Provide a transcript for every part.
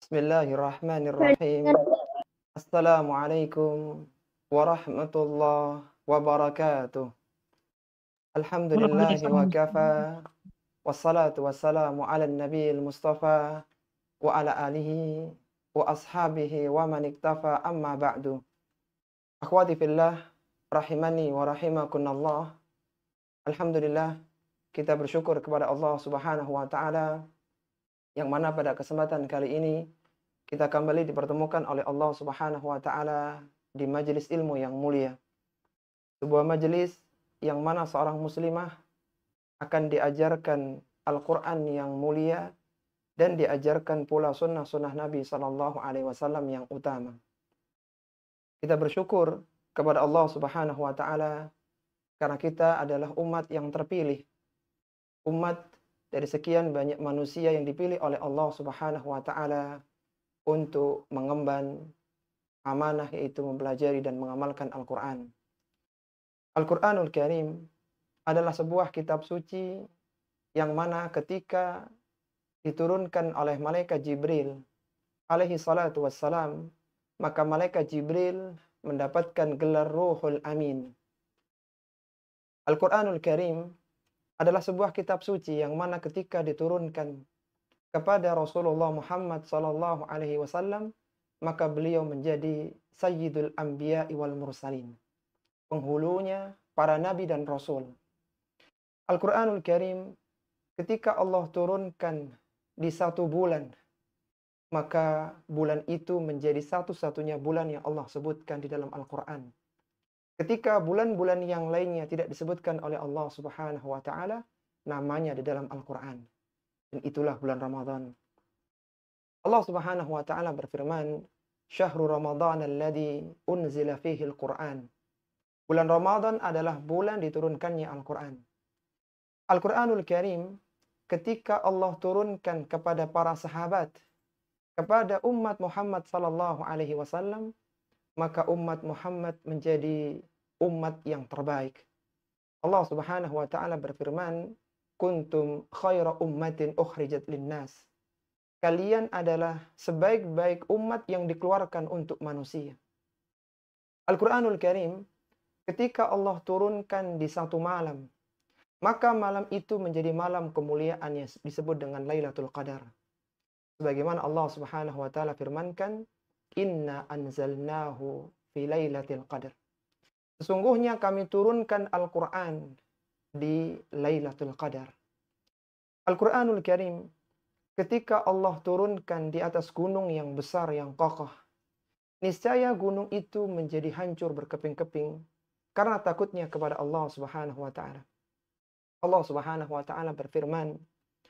Bismillahirrahmanirrahim. Assalamualaikum warahmatullahi wabarakatuh. Alhamdulillahi wa Waalaikumsalam. kafa. Wassalatu wassalamu ala nabiyil mustafa wa ala alihi wa ashabihi wa man iktafa amma ba'du. Akhwati fillah, rahimani wa rahimakunallah. Alhamdulillah, kita bersyukur kepada Allah Subhanahu wa taala yang mana pada kesempatan kali ini kita kembali dipertemukan oleh Allah Subhanahu wa taala di majelis ilmu yang mulia. Sebuah majelis yang mana seorang muslimah akan diajarkan Al-Qur'an yang mulia dan diajarkan pula sunnah-sunnah Nabi sallallahu alaihi wasallam yang utama. Kita bersyukur kepada Allah Subhanahu wa taala karena kita adalah umat yang terpilih. Umat dari sekian banyak manusia yang dipilih oleh Allah Subhanahu wa taala untuk mengemban amanah, yaitu mempelajari dan mengamalkan Al-Quran. Al-Quranul Karim adalah sebuah kitab suci yang mana ketika diturunkan oleh malaikat Jibril alaihi salatu wassalam, maka malaikat Jibril mendapatkan gelar Ruhul Amin. Al-Quranul Karim adalah sebuah kitab suci yang mana ketika diturunkan kepada Rasulullah Muhammad sallallahu alaihi wasallam, maka beliau menjadi Sayyidul Anbiya wal Mursalin, penghulunya para nabi dan rasul. Al-Qur'anul Karim ketika Allah turunkan di satu bulan, maka bulan itu menjadi satu-satunya bulan yang Allah sebutkan di dalam Al-Qur'an. Ketika bulan-bulan yang lainnya tidak disebutkan oleh Allah Subhanahu wa taala namanya di dalam Al-Qur'an. Dan itulah bulan Ramadan. Allah Subhanahu wa taala berfirman, "Syahrul Ramadan alladzi unzila fihi al-Qur'an." Bulan Ramadan adalah bulan diturunkannya Al-Qur'an. Al-Qur'anul Karim ketika Allah turunkan kepada para sahabat, kepada umat Muhammad sallallahu alaihi wasallam, maka umat Muhammad menjadi umat yang terbaik. Allah Subhanahu wa taala berfirman, "Kuntum khaira ummatin ukhrijat linnas." Kalian adalah sebaik-baik umat yang dikeluarkan untuk manusia. Al-Qur'anul Karim ketika Allah turunkan di satu malam, maka malam itu menjadi malam kemuliaan yang disebut dengan Lailatul Qadar. Sebagaimana Allah Subhanahu wa taala firmankan, "Inna anzalnahu fi Lailatul Qadar." Sesungguhnya kami turunkan Al-Qur'an di Lailatul Qadar. Al-Qur'anul Karim ketika Allah turunkan di atas gunung yang besar yang kokoh, niscaya gunung itu menjadi hancur berkeping-keping karena takutnya kepada Allah Subhanahu wa taala. Allah Subhanahu wa taala berfirman,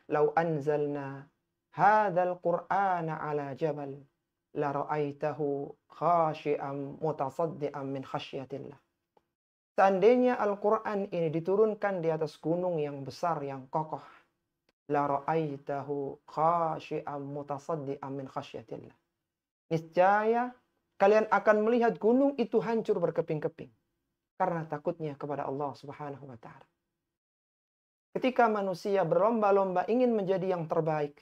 "Lau anzalna hadzal Qur'ana 'ala jabal la ra'aitahu khashi'an mutasaddian min khasyatillah." Seandainya Al-Qur'an ini diturunkan di atas gunung yang besar yang kokoh, la ra'aitahu khashi'an mutasaddian min khasyatillah. Niscaya kalian akan melihat gunung itu hancur berkeping-keping karena takutnya kepada Allah Subhanahu wa taala. Ketika manusia berlomba-lomba ingin menjadi yang terbaik,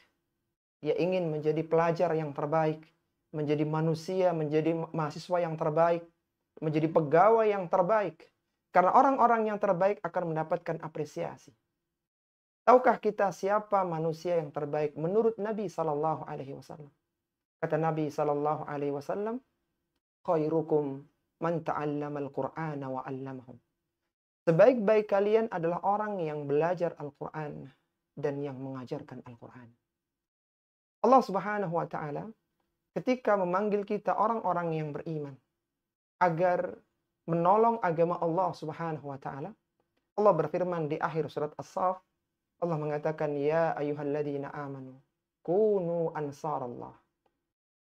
dia ingin menjadi pelajar yang terbaik, menjadi manusia, menjadi mahasiswa yang terbaik, menjadi pegawai yang terbaik. Karena orang-orang yang terbaik akan mendapatkan apresiasi. Tahukah kita siapa manusia yang terbaik menurut Nabi sallallahu alaihi wasallam? Kata Nabi sallallahu alaihi wasallam, "Khairukum man ta'allama al-Qur'ana wa 'allamahu." Sebaik-baik kalian adalah orang yang belajar Al-Qur'an dan yang mengajarkan Al-Qur'an. Allah Subhanahu wa taala ketika memanggil kita orang-orang yang beriman agar menolong agama Allah Subhanahu wa taala, Allah berfirman di akhir surat As-Saff, Allah mengatakan, "Ya ayyuhalladzina amanu kunu ansarallah."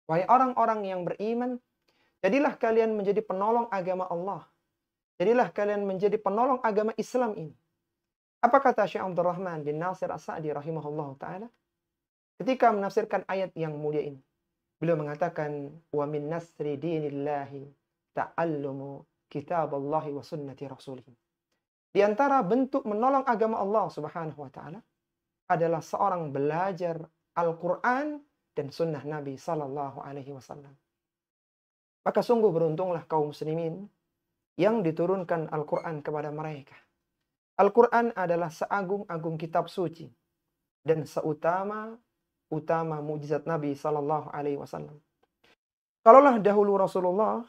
Wahai orang-orang yang beriman, jadilah kalian menjadi penolong agama Allah. Jadilah kalian menjadi penolong agama Islam ini. Apa kata Syekh Abdurrahman bin Nasir As-Sa'di rahimahullah ta'ala? Ketika menafsirkan ayat yang mulia ini, beliau mengatakan, "Wa min nasri dinillahi ta'allumu kitaballahi wa sunnati rasulih." Di antara bentuk menolong agama Allah Subhanahu wa taala adalah seorang belajar Al-Qur'an dan sunnah Nabi Sallallahu Alaihi Wasallam. Maka sungguh beruntunglah kaum muslimin yang diturunkan Al-Quran kepada mereka. Al-Quran adalah seagung-agung kitab suci dan seutama mukjizat Nabi Sallallahu Alaihi Wasallam. Kalaulah dahulu Rasulullah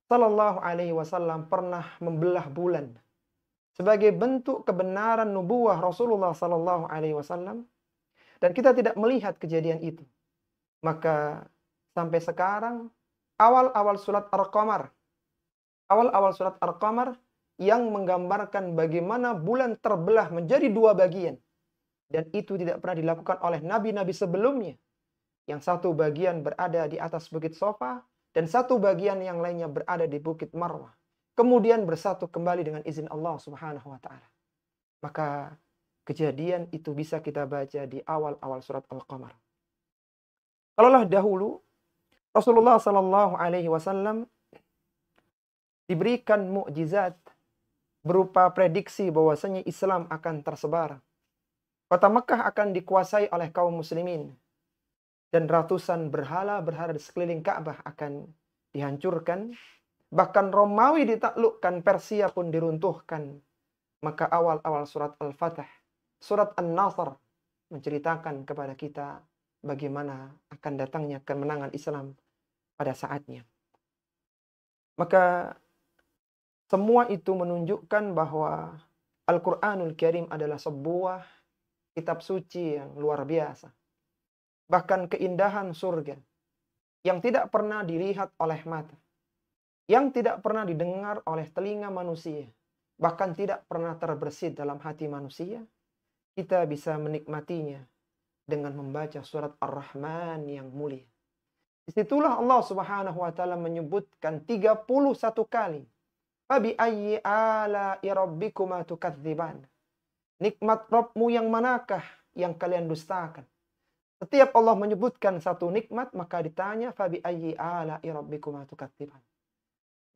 Sallallahu Alaihi Wasallam pernah membelah bulan sebagai bentuk kebenaran nubuwah Rasulullah Sallallahu Alaihi Wasallam, dan kita tidak melihat kejadian itu, maka sampai sekarang awal-awal surat Al-Qamar yang menggambarkan bagaimana bulan terbelah menjadi dua bagian, dan itu tidak pernah dilakukan oleh nabi-nabi sebelumnya. Yang satu bagian berada di atas bukit Sofa, dan satu bagian yang lainnya berada di bukit Marwah. Kemudian bersatu kembali dengan izin Allah Subhanahu wa Ta'ala. Maka kejadian itu bisa kita baca di awal-awal surat Al-Qamar. Kalaulah dahulu Rasulullah Sallallahu Alaihi Wasallam diberikan mukjizat berupa prediksi bahwasanya Islam akan tersebar, kota Mekah akan dikuasai oleh kaum muslimin, dan ratusan berhala-berhala di sekeliling Ka'bah akan dihancurkan. Bahkan Romawi ditaklukkan, Persia pun diruntuhkan. Maka awal-awal surat Al-Fatih, surat An-Nasr, menceritakan kepada kita bagaimana akan datangnya kemenangan Islam pada saatnya. Maka semua itu menunjukkan bahwa Al-Quranul Karim adalah sebuah kitab suci yang luar biasa. Bahkan keindahan surga yang tidak pernah dilihat oleh mata, yang tidak pernah didengar oleh telinga manusia, bahkan tidak pernah terbersit dalam hati manusia, kita bisa menikmatinya dengan membaca surat Ar-Rahman yang mulia. Disitulah Allah Subhanahu wa Ta'ala menyebutkan 31 kali, Fabi ayyi ala'i rabbikuma tukadziban. Nikmat Rabbmu yang manakah yang kalian dustakan? Setiap Allah menyebutkan satu nikmat, maka ditanya, Fabi ayyi ala'i rabbikuma tukadziban.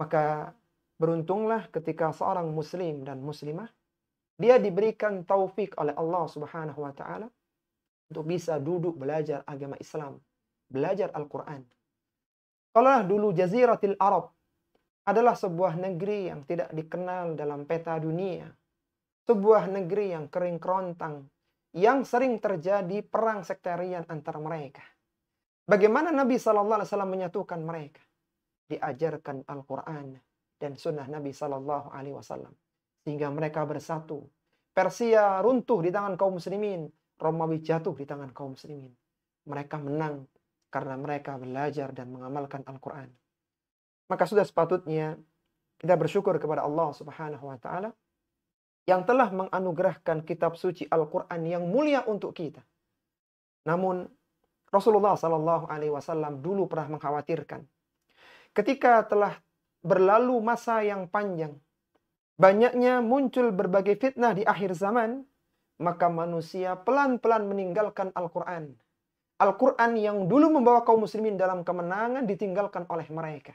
Maka beruntunglah ketika seorang muslim dan muslimah, dia diberikan taufik oleh Allah Subhanahu wa Ta'ala untuk bisa duduk belajar agama Islam, belajar Al-Quran. Kalau dulu Jaziratul Arab adalah sebuah negeri yang tidak dikenal dalam peta dunia, sebuah negeri yang kering kerontang, yang sering terjadi perang sektarian antara mereka. Bagaimana Nabi Sallallahu Alaihi Wasallam menyatukan mereka? Diajarkan Al-Quran dan sunnah Nabi Sallallahu Alaihi Wasallam, sehingga mereka bersatu. Persia runtuh di tangan kaum muslimin, Romawi jatuh di tangan kaum muslimin. Mereka menang karena mereka belajar dan mengamalkan Al-Quran. Maka sudah sepatutnya kita bersyukur kepada Allah Subhanahu wa Ta'ala yang telah menganugerahkan kitab suci Al-Quran yang mulia untuk kita. Namun Rasulullah Sallallahu Alaihi Wasallam dulu pernah mengkhawatirkan, ketika telah berlalu masa yang panjang, banyaknya muncul berbagai fitnah di akhir zaman, maka manusia pelan-pelan meninggalkan Al-Quran. Al-Quran yang dulu membawa kaum muslimin dalam kemenangan ditinggalkan oleh mereka.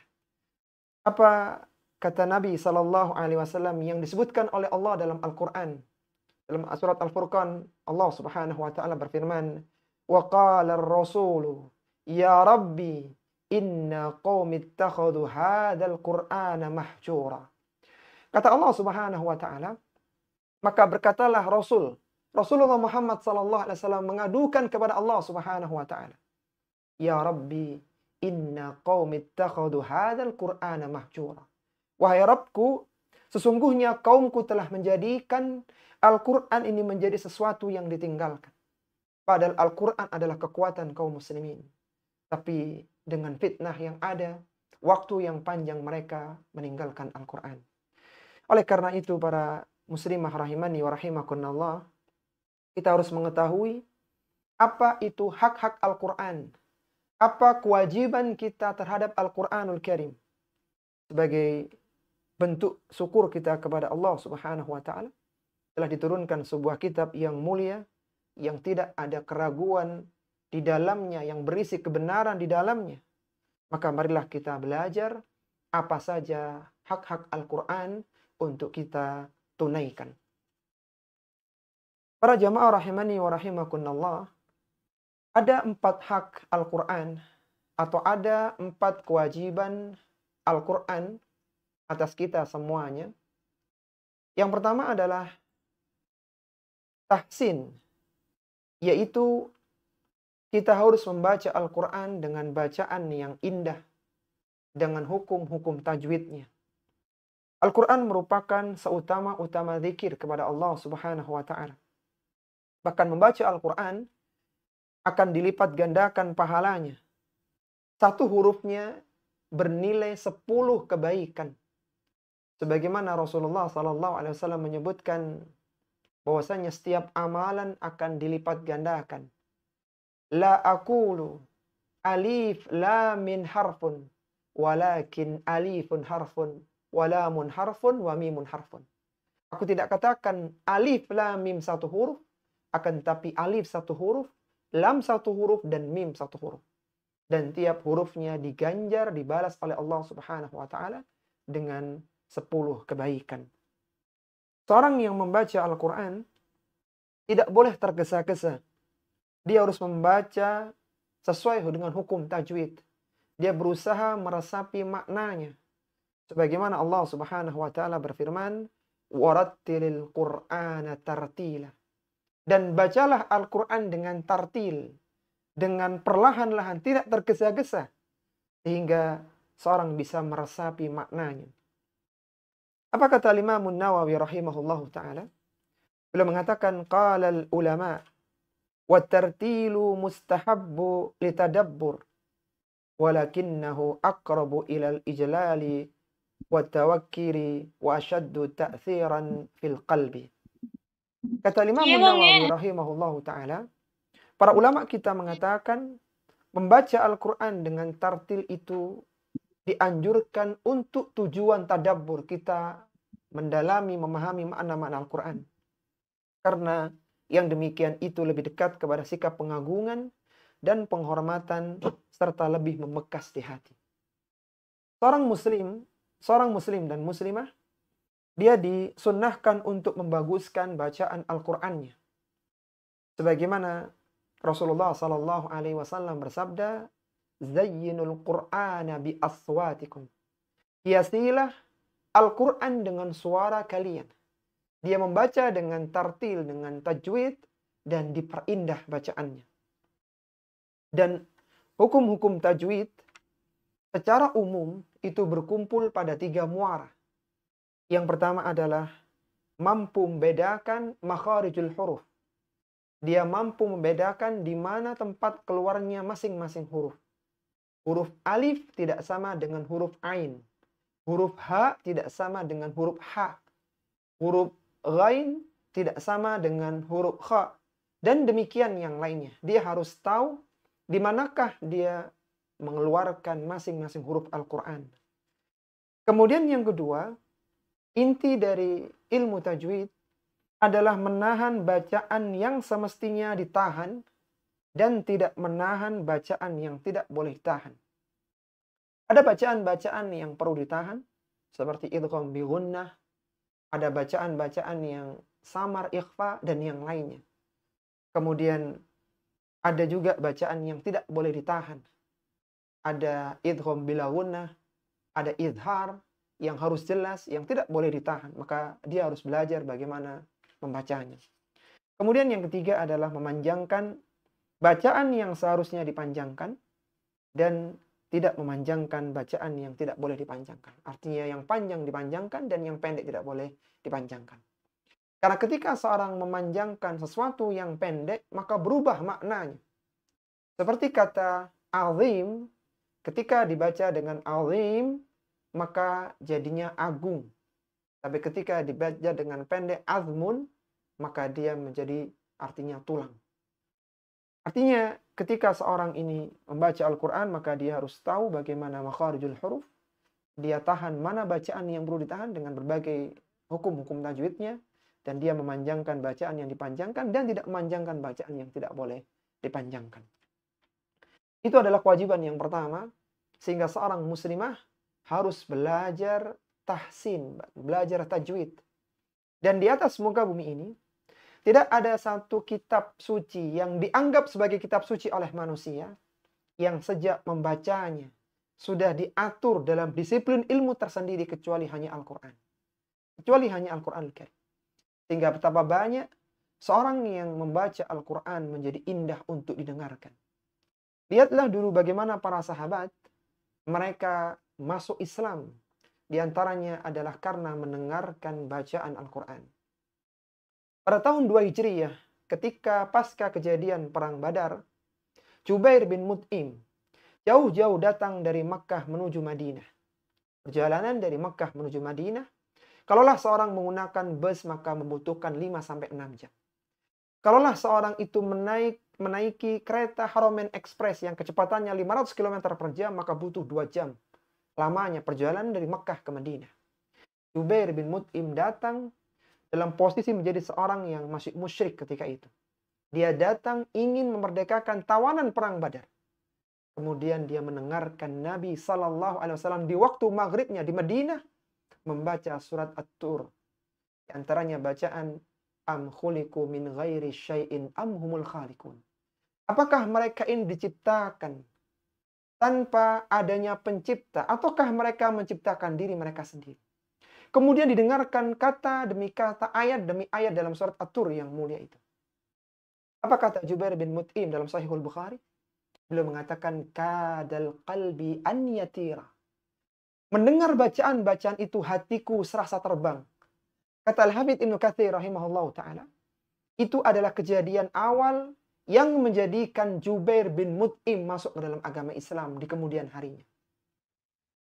Apa kata Nabi Sallallahu Alaihi Wasallam yang disebutkan oleh Allah dalam Al-Quran? Dalam surat Al-Furqan, Allah Subhanahu Wa Taala berfirman, "Wa qala ar-rasulu, ya Rabbi, inna qaumi ittakhadhu hadzal Qur'ana mahjura." Kata Allah Subhanahu Wa Taala, maka berkatalah Rasulullah Muhammad Sallallahu Alaihi Wasallam mengadukan kepada Allah Subhanahu Wa Taala, "Ya Rabbi, inna qaumi ittakhadhu hadzal Qur'ana mahjura." Wahai Rabbku, sesungguhnya kaumku telah menjadikan Al-Quran ini menjadi sesuatu yang ditinggalkan. Padahal Al-Quran adalah kekuatan kaum muslimin. Tapi dengan fitnah yang ada, waktu yang panjang mereka meninggalkan Al-Quran. Oleh karena itu, para muslimah rahimani wa rahimakunallah, kita harus mengetahui apa itu hak-hak Al-Quran. Apa kewajiban kita terhadap Al-Quranul Karim. Sebagai bentuk syukur kita kepada Allah Subhanahu wa Ta'ala, telah diturunkan sebuah kitab yang mulia, yang tidak ada keraguan di dalamnya, yang berisi kebenaran di dalamnya. Maka marilah kita belajar apa saja hak-hak Al-Quran untuk kita tunaikan. Para jamaah rahimani wa rahimakunallah, Ada 4 hak Al-Quran atau ada 4 kewajiban Al-Quran atas kita semuanya. Yang pertama adalah tahsin, yaitu kita harus membaca Al-Quran dengan bacaan yang indah, dengan hukum-hukum tajwidnya. Al-Quran merupakan seutama-utama zikir kepada Allah Subhanahu wa Ta'ala. Bahkan membaca Al-Quran akan dilipat gandakan pahalanya. Satu hurufnya bernilai 10 kebaikan. Sebagaimana Rasulullah SAW menyebutkan bahwasanya setiap amalan akan dilipat gandakan. La aqulu alif lam min harfun, walakin alifun harfun, walamun harfun, wa mimun harfun. Aku tidak katakan alif lam mim satu huruf, akan tetapi alif satu huruf, lam satu huruf, dan mim satu huruf. Dan tiap hurufnya diganjar, dibalas oleh Allah Subhanahu wa Ta'ala dengan 10 kebaikan. Seorang yang membaca Al-Quran tidak boleh tergesa-gesa. Dia harus membaca sesuai dengan hukum tajwid. Dia berusaha meresapi maknanya. Sebagaimana Allah Subhanahu wa Ta'ala berfirman, "Warattilil Qur'ana tartila." Dan bacalah Al-Quran dengan tartil, dengan perlahan-lahan, tidak tergesa-gesa, sehingga seorang bisa meresapi maknanya. Apa kata Imam Nawawi rahimahullahu ta'ala? Beliau mengatakan, qala al-ulama wa tartilu mustahabbu litadabbur walakinnahu aqrabu ilal ijlali wa tawakkiri wa ashaddu ta'thiran fil qalbi. Kata Imam Nawawi rahimahullahu ta'ala, para ulama kita mengatakan membaca Al-Quran dengan tartil itu dianjurkan untuk tujuan tadabbur, kita mendalami, memahami makna-makna Al-Quran. Karena yang demikian itu lebih dekat kepada sikap pengagungan dan penghormatan serta lebih membekas di hati. Seorang muslim dan muslimah, dia disunnahkan untuk membaguskan bacaan Al-Qur'annya. Sebagaimana Rasulullah sallallahu alaihi wasallam bersabda, "Zayyinul Qur'ana bi aswatikum." Hiasilah Al-Qur'an dengan suara kalian. Dia membaca dengan tartil, dengan tajwid, dan diperindah bacaannya. Dan hukum-hukum tajwid secara umum itu berkumpul pada 3 muara. Yang pertama adalah mampu membedakan makharijul huruf. Dia mampu membedakan di mana tempat keluarnya masing-masing huruf. Huruf alif tidak sama dengan huruf ain. Huruf ha tidak sama dengan huruf ha. Huruf ghain tidak sama dengan huruf kha. Dan demikian yang lainnya. Dia harus tahu di manakah dia mengeluarkan masing-masing huruf Al-Quran. Kemudian yang kedua, inti dari ilmu tajwid adalah menahan bacaan yang semestinya ditahan dan tidak menahan bacaan yang tidak boleh ditahan. Ada bacaan-bacaan yang perlu ditahan, seperti idgham bi gunnah, ada bacaan-bacaan yang samar ikhfa, dan yang lainnya. Kemudian ada juga bacaan yang tidak boleh ditahan. Ada idgham bila gunnah, ada izhar yang harus jelas, yang tidak boleh ditahan. Maka dia harus belajar bagaimana membacanya. Kemudian yang ketiga adalah memanjangkan bacaan yang seharusnya dipanjangkan dan tidak memanjangkan bacaan yang tidak boleh dipanjangkan. Artinya yang panjang dipanjangkan dan yang pendek tidak boleh dipanjangkan. Karena ketika seorang memanjangkan sesuatu yang pendek, maka berubah maknanya. Seperti kata azim, ketika dibaca dengan azim, maka jadinya agung. Tapi ketika dibaca dengan pendek azmun, maka dia menjadi artinya tulang. Artinya ketika seorang ini membaca Al-Quran, maka dia harus tahu bagaimana makharijul huruf. Dia tahan mana bacaan yang perlu ditahan dengan berbagai hukum-hukum tajwidnya. Dan dia memanjangkan bacaan yang dipanjangkan dan tidak memanjangkan bacaan yang tidak boleh dipanjangkan. Itu adalah kewajiban yang pertama. Sehingga seorang muslimah harus belajar tahsin, belajar tajwid. Dan di atas muka bumi ini, Tidak ada satu kitab suci yang dianggap sebagai kitab suci oleh manusia yang sejak membacanya sudah diatur dalam disiplin ilmu tersendiri kecuali hanya Al-Quran. Kecuali hanya Al-Quran Al-Karim. Sehingga betapa banyak seorang yang membaca Al-Quran menjadi indah untuk didengarkan. Lihatlah dulu bagaimana para sahabat mereka masuk Islam. Di antaranya adalah karena mendengarkan bacaan Al-Quran. Pada tahun 2 Hijriyah, ketika pasca kejadian Perang Badar, Jubair bin Mut'im jauh-jauh datang dari Makkah menuju Madinah. Perjalanan dari Makkah menuju Madinah, kalaulah seorang menggunakan bus maka membutuhkan 5-6 jam. Kalaulah seorang itu menaiki kereta Haramain Express yang kecepatannya 500 km per jam, maka butuh 2 jam lamanya perjalanan dari Makkah ke Madinah. Jubair bin Mut'im datang dalam posisi menjadi seorang yang masih musyrik ketika itu. Dia datang ingin memerdekakan tawanan Perang Badar. Kemudian dia mendengarkan Nabi SAW di waktu maghribnya di Madinah membaca surat At-Tur. Di antaranya bacaan Am khuliqu min ghairi syai'in am humul khaliqun. Apakah mereka ini diciptakan tanpa adanya pencipta ataukah mereka menciptakan diri mereka sendiri? Kemudian didengarkan kata demi kata, ayat demi ayat dalam surat At-Tur yang mulia itu. Apa kata Jubair bin Mut'im dalam Sahihul Bukhari? Beliau mengatakan kadal qalbi an yatira. Mendengar bacaan-bacaan itu hatiku serasa terbang. Kata Al-Hafidz Ibnu Katsir rahimahullahu taala, itu adalah kejadian awal yang menjadikan Jubair bin Mut'im masuk ke dalam agama Islam di kemudian harinya.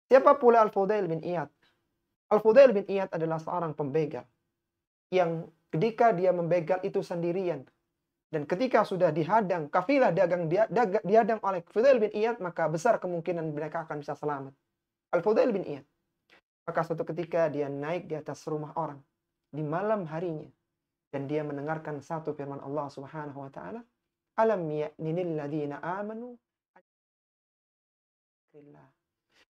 Siapa pula Al-Fudail bin Iyad? Al-Fudail bin Iyad adalah seorang pembegal yang ketika dia membegal itu sendirian dan ketika sudah dihadang kafilah dagang dihadang oleh Fudail bin Iyad, maka besar kemungkinan mereka akan bisa selamat. Al-Fudail bin Iyad, maka suatu ketika dia naik di atas rumah orang di malam harinya dan dia mendengarkan satu firman Allah Subhanahu wa taala, alam ya'ninil ladzina amanu.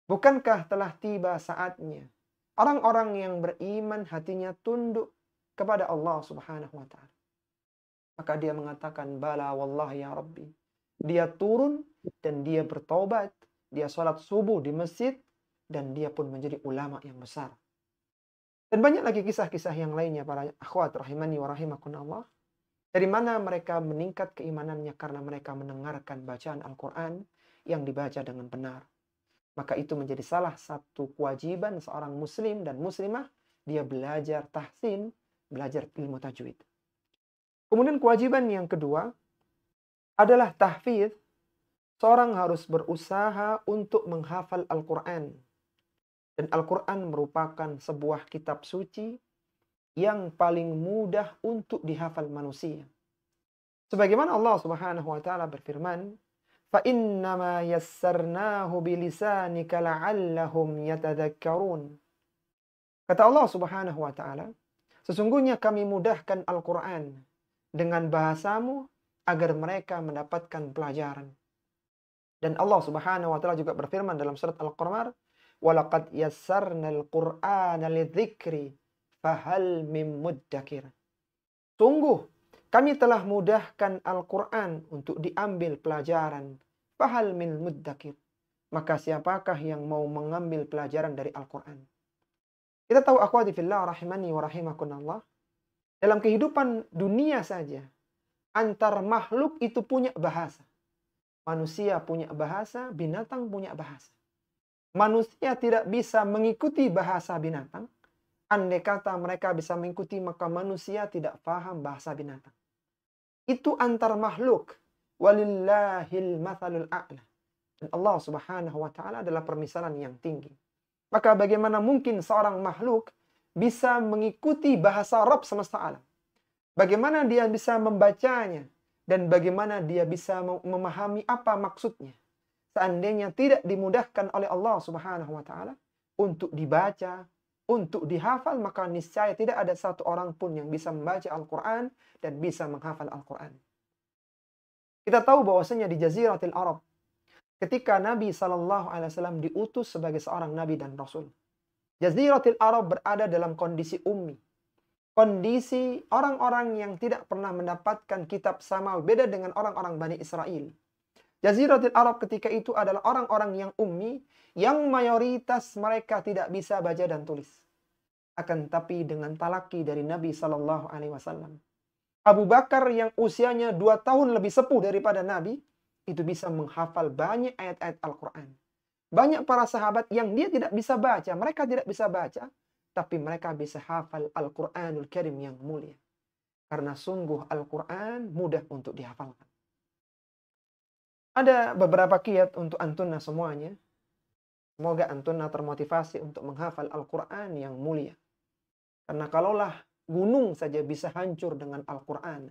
Bukankah telah tiba saatnya orang-orang yang beriman hatinya tunduk kepada Allah Subhanahu wa taala. Maka dia mengatakan, bala wallahi ya Rabbi. Dia turun dan dia bertobat. Dia sholat subuh di masjid. Dan dia pun menjadi ulama yang besar. Dan banyak lagi kisah-kisah yang lainnya para akhwat rahimani wa rahimakunallah. Dari mana mereka meningkat keimanannya karena mereka mendengarkan bacaan Al-Quran yang dibaca dengan benar. Maka itu menjadi salah satu kewajiban seorang muslim dan muslimah. Dia belajar tahsin, belajar ilmu tajwid. Kemudian kewajiban yang kedua adalah tahfidz. Seorang harus berusaha untuk menghafal Al-Quran. Dan Al-Quran merupakan sebuah kitab suci yang paling mudah untuk dihafal manusia. Sebagaimana Allah Subhanahu wa taala berfirman, فَإِنَّمَا يَسَّرْنَاهُ بِلِسَانِكَ لَعَلَّهُمْ يَتَذَكَّرُونَ. Kata Allah Subhanahu wa taala, sesungguhnya kami mudahkan Al-Quran dengan bahasamu agar mereka mendapatkan pelajaran. Dan Allah Subhanahu wa taala juga berfirman dalam surat Al-Qamar, وَلَقَدْ يَسَّرْنَا الْقُرْآنَ لِلذِّكْرِ فَهَلْ مِن مُدَّكِرٍ. Sungguh kami telah mudahkan Al-Quran untuk diambil pelajaran. Fahal min muddakir. Maka siapakah yang mau mengambil pelajaran dari Al-Quran? Kita tahu akhwati fillah rahimani wa rahimakunallah. Dalam kehidupan dunia saja, antar makhluk itu punya bahasa. Manusia punya bahasa, binatang punya bahasa. Manusia tidak bisa mengikuti bahasa binatang. Andai kata mereka bisa mengikuti, maka manusia tidak paham bahasa binatang. Itu antar makhluk. Walillahil mathalul a'la. Dan Allah Subhanahu wa taala adalah permisalan yang tinggi. Maka bagaimana mungkin seorang makhluk bisa mengikuti bahasa Rabb semesta alam? Bagaimana dia bisa membacanya? Dan bagaimana dia bisa memahami apa maksudnya? Seandainya tidak dimudahkan oleh Allah Subhanahu wa taala untuk dibaca, untuk dihafal, maka niscaya tidak ada satu orang pun yang bisa membaca Al-Quran dan bisa menghafal Al-Quran. Kita tahu bahwasanya di Jaziratul Arab, ketika Nabi SAW diutus sebagai seorang Nabi dan Rasul, Jaziratul Arab berada dalam kondisi ummi. kondisi orang-orang yang tidak pernah mendapatkan kitab samawi, beda dengan orang-orang Bani Israel. Jaziratul Arab ketika itu adalah orang-orang yang ummi, yang mayoritas mereka tidak bisa baca dan tulis. Akan tapi dengan talaki dari Nabi Sallallahu Alaihi Wasallam, Abu Bakar yang usianya 2 tahun lebih sepuh daripada Nabi, itu bisa menghafal banyak ayat-ayat Al-Quran. Banyak para sahabat yang dia tidak bisa baca, mereka tidak bisa baca, tapi mereka bisa hafal Al-Quranul Karim yang mulia. Karena sungguh Al-Quran mudah untuk dihafalkan. Ada beberapa kiat untuk antunna semuanya. Semoga antunna termotivasi untuk menghafal Al-Quran yang mulia. Karena kalaulah gunung saja bisa hancur dengan Al-Quran,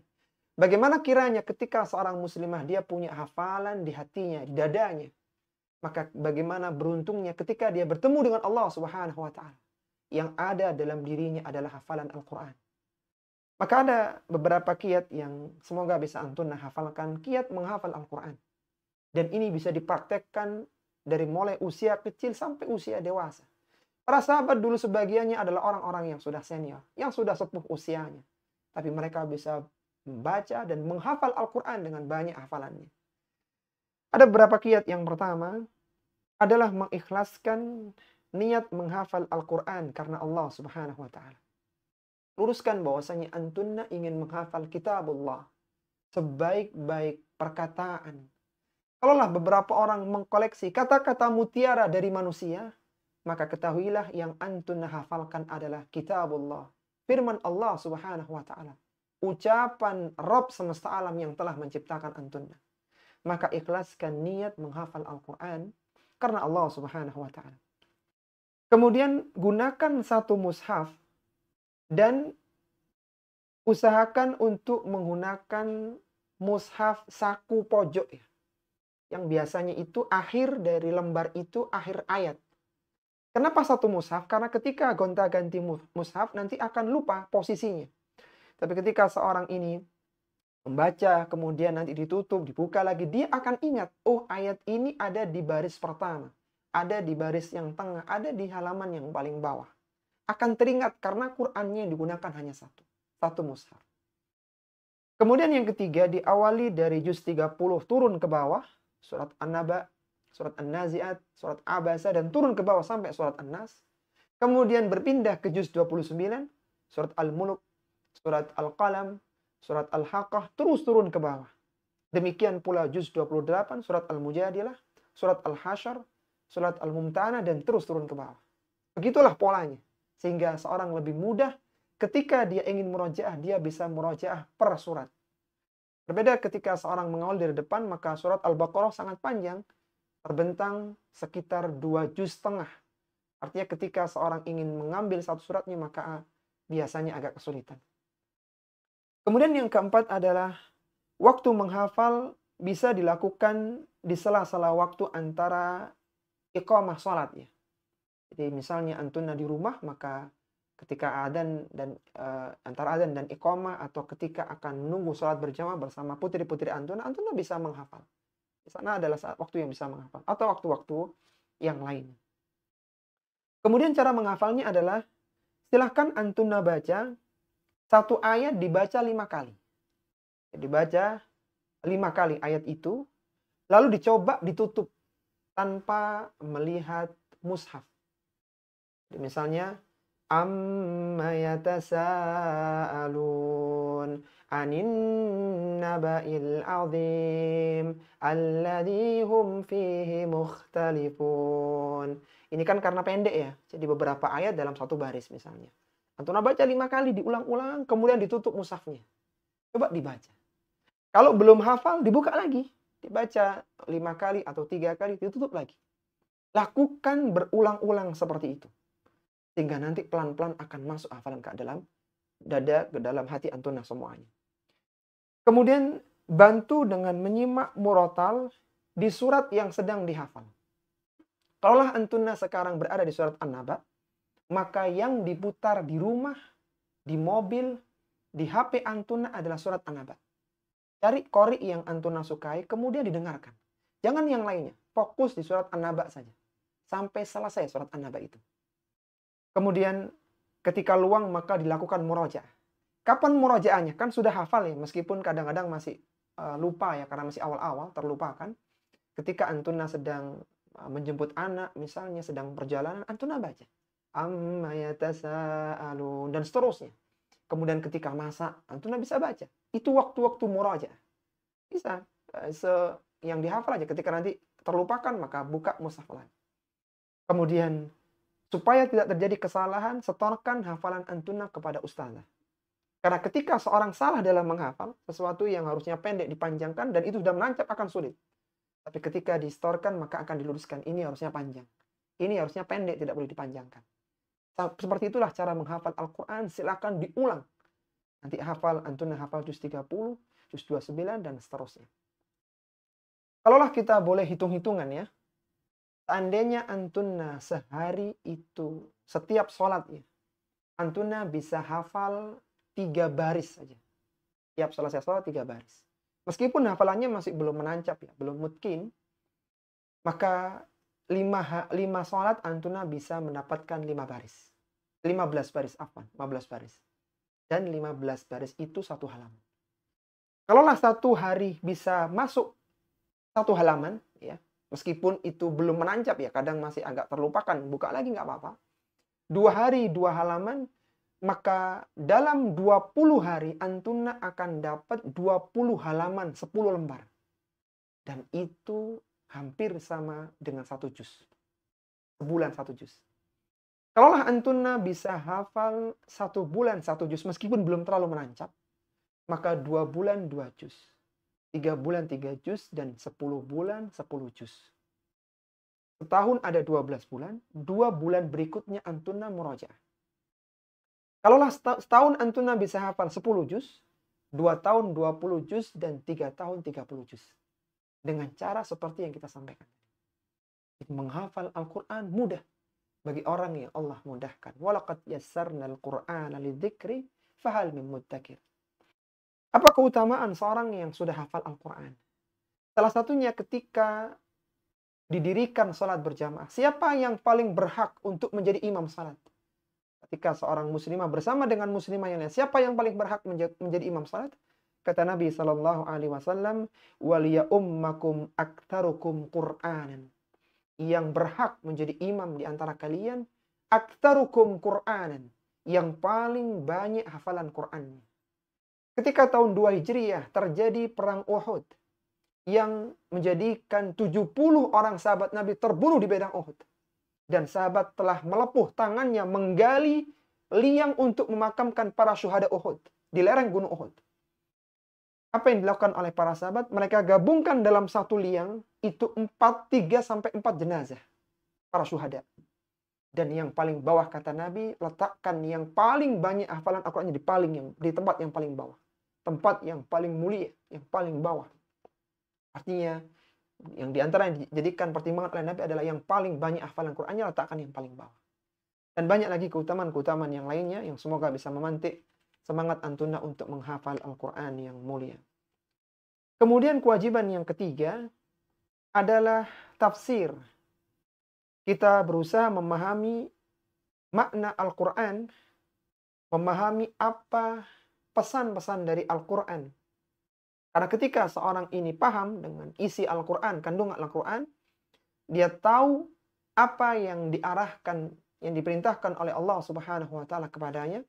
bagaimana kiranya ketika seorang muslimah dia punya hafalan di hatinya, di dadanya, maka bagaimana beruntungnya ketika dia bertemu dengan Allah Subhanahu wa taala. Yang ada dalam dirinya adalah hafalan Al-Quran. Maka ada beberapa kiat yang semoga bisa antunna hafalkan, kiat menghafal Al-Quran. Dan ini bisa dipraktekkan dari mulai usia kecil sampai usia dewasa. Para sahabat dulu sebagiannya adalah orang-orang yang sudah senior, yang sudah sepuh usianya. Tapi mereka bisa membaca dan menghafal Al-Quran dengan banyak hafalannya. Ada beberapa kiat. Yang pertama adalah mengikhlaskan niat menghafal Al-Quran karena Allah Subhanahu wa taala. Luruskan bahwasanya antunna ingin menghafal kitabullah sebaik-baik perkataan. Kalaulah beberapa orang mengkoleksi kata-kata mutiara dari manusia, maka ketahuilah yang antunna hafalkan adalah kitabullah, firman Allah Subhanahu wa taala, ucapan Rabb semesta alam yang telah menciptakan antunna. Maka ikhlaskan niat menghafal Al-Quran karena Allah Subhanahu wa taala. Kemudian gunakan satu mushaf dan usahakan untuk menggunakan mushaf saku pojok ya. Yang biasanya itu akhir dari lembar itu akhir ayat. Kenapa satu mushaf? Karena ketika gonta-ganti mushaf nanti akan lupa posisinya. Tapi ketika seorang ini membaca, kemudian nanti ditutup, dibuka lagi, dia akan ingat, oh ayat ini ada di baris pertama, ada di baris yang tengah, ada di halaman yang paling bawah. Akan teringat karena Qur'annya yang digunakan hanya satu mushaf. Kemudian yang ketiga, diawali dari juz 30 turun ke bawah, surat An-Naba, surat An-Nazi'at, surat Abasa, dan turun ke bawah sampai surat An-Nas. Kemudian berpindah ke juz 29, surat Al-Mulk, surat Al-Qalam, surat Al-Haqqah, terus turun ke bawah. Demikian pula juz 28, surat Al-Mujadilah, surat Al-Hasyr, surat Al-Mumtana, dan terus turun ke bawah. Begitulah polanya. Sehingga seorang lebih mudah ketika dia ingin murojaah, dia bisa murojaah per surat. Berbeda ketika seorang mengawal dari depan, maka surat Al-Baqarah sangat panjang, terbentang sekitar 2 juz setengah. Artinya ketika seorang ingin mengambil satu suratnya, maka biasanya agak kesulitan. Kemudian yang keempat adalah waktu menghafal bisa dilakukan di sela-sela waktu antara iqamah sholat ya. Jadi misalnya antunna di rumah, maka ketika adzan dan antara adzan dan iqamah atau ketika akan menunggu sholat berjamaah bersama putri-putri antunna bisa menghafal. Di sana adalah saat waktu yang bisa menghafal atau waktu-waktu yang lain. Kemudian cara menghafalnya adalah silahkan antunna baca satu ayat dibaca 5 kali. Dibaca 5 kali ayat itu, lalu dicoba ditutup tanpa melihat mushaf. Jadi misalnya amma yatasaalun anin naba'il azim alladzi hum fihi mukhtalifun. Ini kan karena pendek ya. Jadi beberapa ayat dalam satu baris misalnya. Antunna baca 5 kali diulang-ulang kemudian ditutup mushafnya. Coba dibaca. Kalau belum hafal dibuka lagi, dibaca 5 kali atau 3 kali ditutup lagi. Lakukan berulang-ulang seperti itu. Sehingga nanti pelan-pelan akan masuk hafalan ke dalam dada, ke dalam hati antunna semuanya. Kemudian bantu dengan menyimak murotal di surat yang sedang dihafal. Kalaulah antunna sekarang berada di surat An-Naba, maka yang diputar di rumah, di mobil, di HP antunna adalah surat An-Naba. Cari qori yang antunna sukai, kemudian didengarkan. Jangan yang lainnya, fokus di surat An-Naba saja. Sampai selesai surat An-Naba itu. Kemudian ketika luang maka dilakukan murojaah. Kapan murajaahnya? Kan sudah hafal ya, meskipun kadang-kadang masih lupa ya, karena masih awal-awal, terlupakan. Ketika Antuna sedang menjemput anak, misalnya sedang perjalanan, Antuna baca. Amma yatasaalun, dan seterusnya. Kemudian ketika masak, Antuna bisa baca. Itu waktu-waktu murajaah. Bisa. Yang dihafal aja. Ketika nanti terlupakan, maka buka mushaf lagi. Kemudian, supaya tidak terjadi kesalahan, setorkan hafalan Antuna kepada ustazah. Karena ketika seorang salah dalam menghafal, sesuatu yang harusnya pendek dipanjangkan, dan itu sudah menancap akan sulit. Tapi ketika distorkan, maka akan diluruskan. Ini harusnya panjang. Ini harusnya pendek, tidak boleh dipanjangkan. Seperti itulah cara menghafal Al-Quran. Silakan diulang. Nanti hafal, Antuna hafal juz 30, juz 29, dan seterusnya. Kalaulah kita boleh hitung-hitungan ya. Seandainya Antuna sehari itu, setiap sholatnya, Antuna bisa hafal 3 baris saja. Tiap selesai sholat 3 baris. Meskipun hafalannya masih belum menancap ya, belum mungkin, maka 5 sholat Antuna bisa mendapatkan 5 baris. 15 baris, 15 baris. Dan 15 baris itu 1 halaman. Kalaulah 1 hari bisa masuk 1 halaman, ya, meskipun itu belum menancap ya, kadang masih agak terlupakan, buka lagi nggak apa-apa. 2 hari 2 halaman, maka dalam 20 hari Antuna akan dapat 20 halaman 10 lembar. Dan itu hampir sama dengan 1 juz. Sebulan 1 juz. Kalaulah Antuna bisa hafal 1 bulan 1 juz, meskipun belum terlalu menancap, maka 2 bulan 2 juz. 3 bulan 3 juz, dan 10 bulan 10 juz. Setahun ada 12 bulan, 2 bulan berikutnya Antuna murajaah. Kalaulah setahun Antuna bisa hafal 10 juz, 2 tahun 20 juz, dan 3 tahun 30 juz. Dengan cara seperti yang kita sampaikan. Menghafal Al-Quran mudah bagi orang yang Allah mudahkan. Walaqad yassarnal Qur'ana lidzikri fahal min muddakir. Apa keutamaan seorang yang sudah hafal Al-Quran? Salah satunya ketika didirikan salat berjamaah. Siapa yang paling berhak untuk menjadi imam salat? Ketika seorang muslimah bersama dengan muslimah yang lain, siapa yang paling berhak menjadi imam salat? Kata Nabi SAW, waliya ummakum aktarukum Qur'anan. Yang berhak menjadi imam di antara kalian, aktarukum Qur'anan. Yang paling banyak hafalan Qur'annya. Ketika tahun 2 Hijriah terjadi perang Uhud, yang menjadikan 70 orang sahabat Nabi terbunuh di medan Uhud. Dan sahabat telah melepuh tangannya menggali liang untuk memakamkan para syuhada Uhud di lereng gunung Uhud. Apa yang dilakukan oleh para sahabat? Mereka gabungkan dalam satu liang itu 3-4 jenazah para syuhada. Dan yang paling bawah, kata Nabi, letakkan yang paling banyak hafalan Al-Qur'annya di tempat yang paling bawah. Tempat yang paling mulia, yang paling bawah. Artinya yang diantara yang dijadikan pertimbangan oleh Nabi adalah yang paling banyak hafalan Qur'annya letakkan yang paling bawah. Dan banyak lagi keutamaan-keutamaan yang lainnya yang semoga bisa memantik semangat Antuna untuk menghafal Al-Quran yang mulia. Kemudian kewajiban yang ketiga adalah tafsir. Kita berusaha memahami makna Al-Quran, memahami apa pesan-pesan dari Al-Quran. Karena ketika seorang ini paham dengan isi Al-Quran, kandungan Al-Quran, dia tahu apa yang diarahkan, yang diperintahkan oleh Allah Subhanahu wa Ta'ala kepadanya,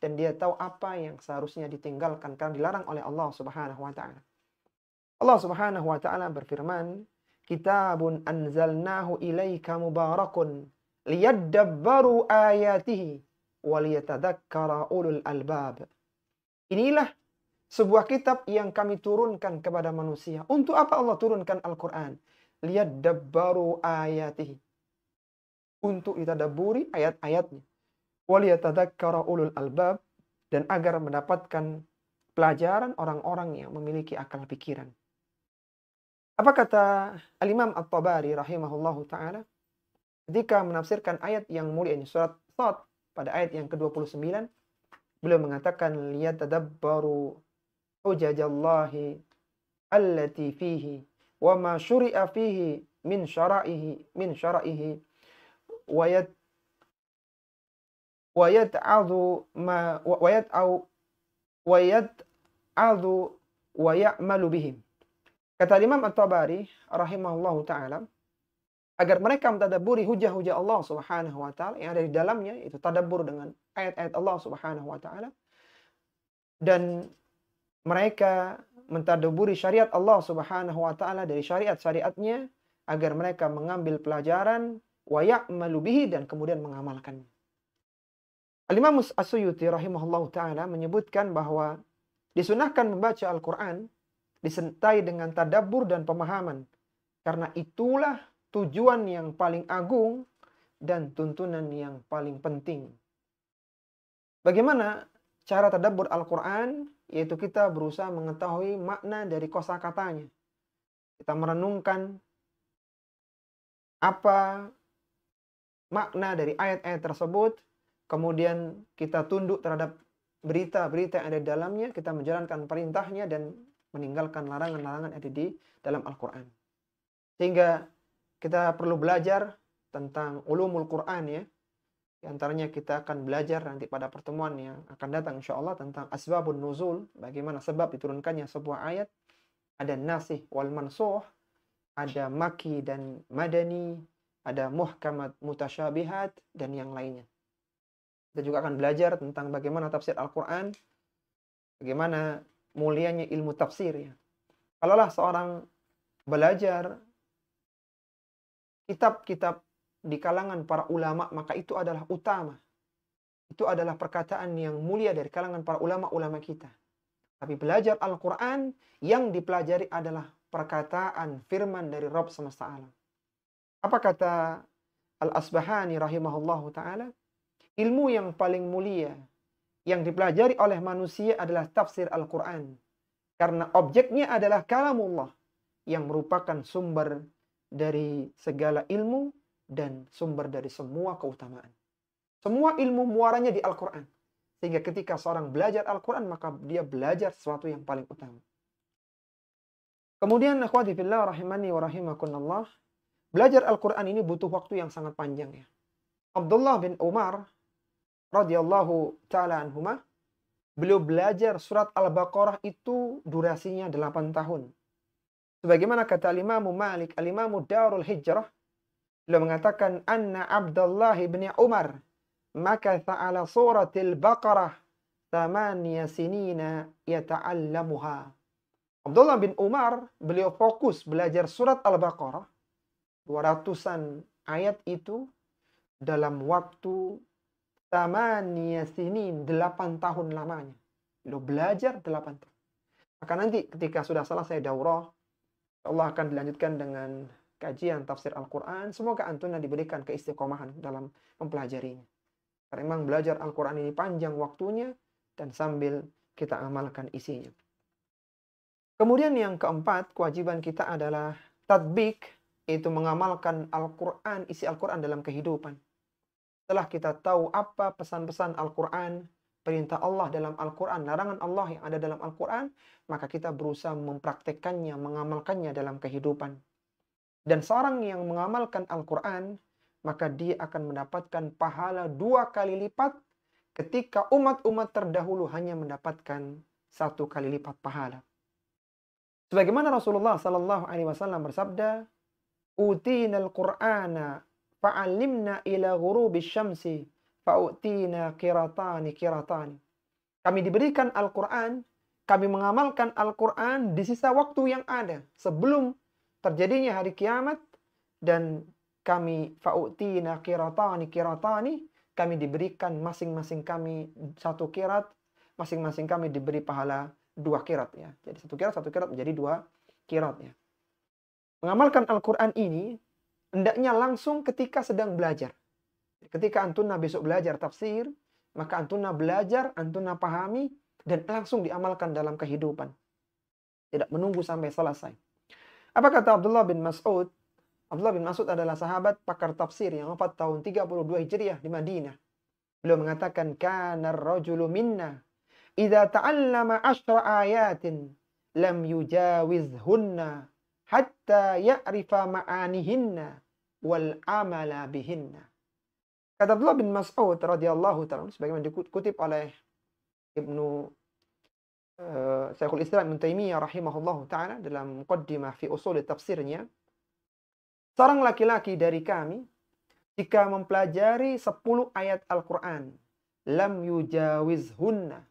dan dia tahu apa yang seharusnya ditinggalkan karena dilarang oleh Allah Subhanahu wa Ta'ala. Allah Subhanahu wa Ta'ala berfirman, "Kitabun anzalnahu ilaika mubarakun liyadabbaru ayatihi wa liyatadzakkara ulul albab." Inilah sebuah kitab yang kami turunkan kepada manusia. Untuk apa Allah turunkan Al-Quran? Liyadabbaru ayatihi. Untuk ditadabburi ayat-ayatnya. Waliyatadzakkara ulul albab. Dan agar mendapatkan pelajaran orang-orang yang memiliki akal pikiran. Apa kata Al-Imam At-Tabari rahimahullahu ta'ala? Ketika menafsirkan ayat yang mulia ini, surat Shad pada ayat yang ke-29, beliau mengatakan, liyatadabbaru hujajallahi allati fihi wa ma syuri'a fihi min syara'ihi wa yat'adhu wa yad'adhu wa ya'malu bihim. Kata Imam At-Tabari rahimahullahu taala, agar mereka mentadabburi hujah-hujah Allah Subhanahu wa taala yang ada di dalamnya, itu tadabbur dengan ayat-ayat Allah Subhanahu wa taala, dan mereka mentadabburi syariat Allah Subhanahu wa taala dari syariat-syariatnya, agar mereka mengambil pelajaran wa ya'malu bihi, dan kemudian mengamalkannya. Al-Imam As-Suyuti rahimahullahu taala menyebutkan bahwa disunahkan membaca Al-Qur'an disertai dengan tadabbur dan pemahaman, karena itulah tujuan yang paling agung dan tuntunan yang paling penting. Bagaimana cara tadabbur Al-Quran? Yaitu kita berusaha mengetahui makna dari kosakatanya. Kita merenungkan apa makna dari ayat-ayat tersebut, kemudian kita tunduk terhadap berita-berita yang ada di dalamnya, kita menjalankan perintahnya dan meninggalkan larangan-larangan yang ada di dalam Al-Quran. Sehingga kita perlu belajar tentang ulumul Quran ya. Di antaranya kita akan belajar nanti pada pertemuan yang akan datang insyaAllah tentang asbabun nuzul, bagaimana sebab diturunkannya sebuah ayat. Ada nasih wal mansuh, ada maki dan madani, ada muhkamat mutasyabihat, dan yang lainnya. Kita juga akan belajar tentang bagaimana tafsir Al-Quran, bagaimana mulianya ilmu tafsir ya. Kalaulah seorang belajar kitab-kitab di kalangan para ulama, maka itu adalah utama. Itu adalah perkataan yang mulia dari kalangan para ulama-ulama kita. Tapi belajar Al-Quran, yang dipelajari adalah perkataan firman dari Rabb semesta alam. Apa kata Al-Asbahani rahimahullahu ta'ala? Ilmu yang paling mulia yang dipelajari oleh manusia adalah tafsir Al-Quran. Karena objeknya adalah kalamullah, yang merupakan sumber dari segala ilmu dan sumber dari semua keutamaan. Semua ilmu muaranya di Al-Quran. Sehingga ketika seorang belajar Al-Quran, maka dia belajar sesuatu yang paling utama. Kemudian, akhwati fillah rahimani wa rahimakumullah, belajar Al-Quran ini butuh waktu yang sangat panjang ya. Abdullah bin Umar radhiyallahu ta'ala anhumah, beliau belajar surat Al-Baqarah itu durasinya 8 tahun. Sebagaimana kata Al-Imam Malik, Al-Imam Darul Hijrah, beliau mengatakan, Anna Abdullah bin Umar makatha ala suratil Baqarah 8 sinina yata'allamuha. Abdullah bin Umar, beliau fokus belajar surat Al-Baqarah, 200-an ayat itu, dalam waktu 8 sinin, 8 tahun lamanya. Beliau belajar 8 tahun. Maka nanti ketika sudah selesai daurah, Allah akan dilanjutkan dengan kajian tafsir Al-Quran. Semoga antuna diberikan keistiqomahan dalam mempelajarinya. Karena memang belajar Al-Quran ini panjang waktunya, dan sambil kita amalkan isinya. Kemudian yang keempat, kewajiban kita adalah tadbik, yaitu mengamalkan Al-Quran, isi Al-Quran dalam kehidupan. Setelah kita tahu apa pesan-pesan Al-Quran, perintah Allah dalam Al-Quran, larangan Allah yang ada dalam Al-Quran, maka kita berusaha mempraktekkannya, mengamalkannya dalam kehidupan. Dan seorang yang mengamalkan Al-Quran, maka dia akan mendapatkan pahala 2 kali lipat, ketika umat-umat terdahulu hanya mendapatkan 1 kali lipat pahala. Sebagaimana Rasulullah Sallallahu Alaihi Wasallam bersabda, "Utina al-Qur'ana fa'alimna ila ghurubi syamsi fa'utina kiratani kiratani." Kami diberikan Al-Quran, kami mengamalkan Al-Quran di sisa waktu yang ada sebelum terjadinya hari kiamat, dan kami fa'utina kiratani kiratani, kami diberikan masing-masing kami 1 kirat, masing-masing kami diberi pahala 2 kirat ya. Jadi 1 kirat menjadi 2 kirat ya. Mengamalkan Al-Quran ini hendaknya langsung ketika sedang belajar. Ketika antuna besok belajar tafsir, maka antuna belajar, antuna pahami, dan langsung diamalkan dalam kehidupan. Tidak menunggu sampai selesai. Apa kata Abdullah bin Mas'ud? Abdullah bin Mas'ud adalah sahabat pakar tafsir yang wafat tahun 32 Hijriah di Madinah. Beliau mengatakan, "Kana ar-rajulu minna idza ta'allama 10 ayatin lam yujawizhunna hatta ya'rifa ma'anihinna wal amala bihinna." Kata Abdullah bin Mas'ud radhiyallahu ta'ala, sebagaimana dikutip oleh Ibnu Syekhul Islam Ibnu Taimiyah rahimahullahu taala dalam muqaddimah fi usul tafsirnya, seorang laki-laki dari kami jika mempelajari 10 ayat Al-Qur'an, lam yujawizhunna,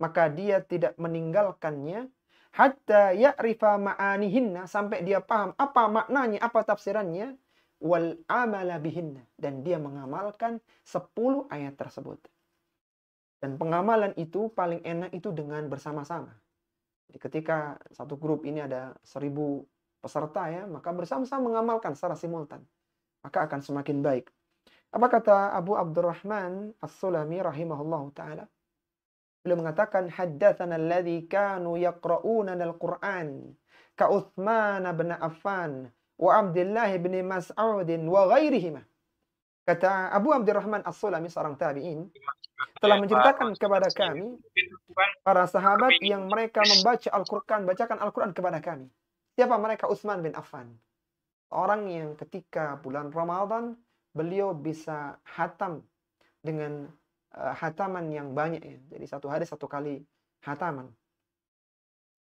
maka dia tidak meninggalkannya hatta ya'rifa ma'anihinna, sampai dia paham apa maknanya, apa tafsirannya, wal amala bihinna, dan dia mengamalkan 10 ayat tersebut. Dan pengamalan itu paling enak itu dengan bersama-sama. Jadi ketika satu grup ini ada 1000 peserta ya, maka bersama-sama mengamalkan secara simultan, maka akan semakin baik. Apa kata Abu Abdurrahman As-Sulami rahimahullahu taala? Beliau mengatakan, haddatsana alladzi kanu yaqra'una al-Qur'an ka Utsman bin Affan wa Abdullah bin Mas'ud wa ghairihima. Kata Abu Abdurrahman As-Sulami, seorang tabi'in, telah menceritakan kepada kami para sahabat yang mereka membaca Al-Qur'an, bacakan Al-Qur'an kepada kami. Siapa mereka? Utsman bin Affan. Orang yang ketika bulan Ramadan beliau bisa hatam dengan hataman yang banyak ya. Jadi satu hari satu kali hataman.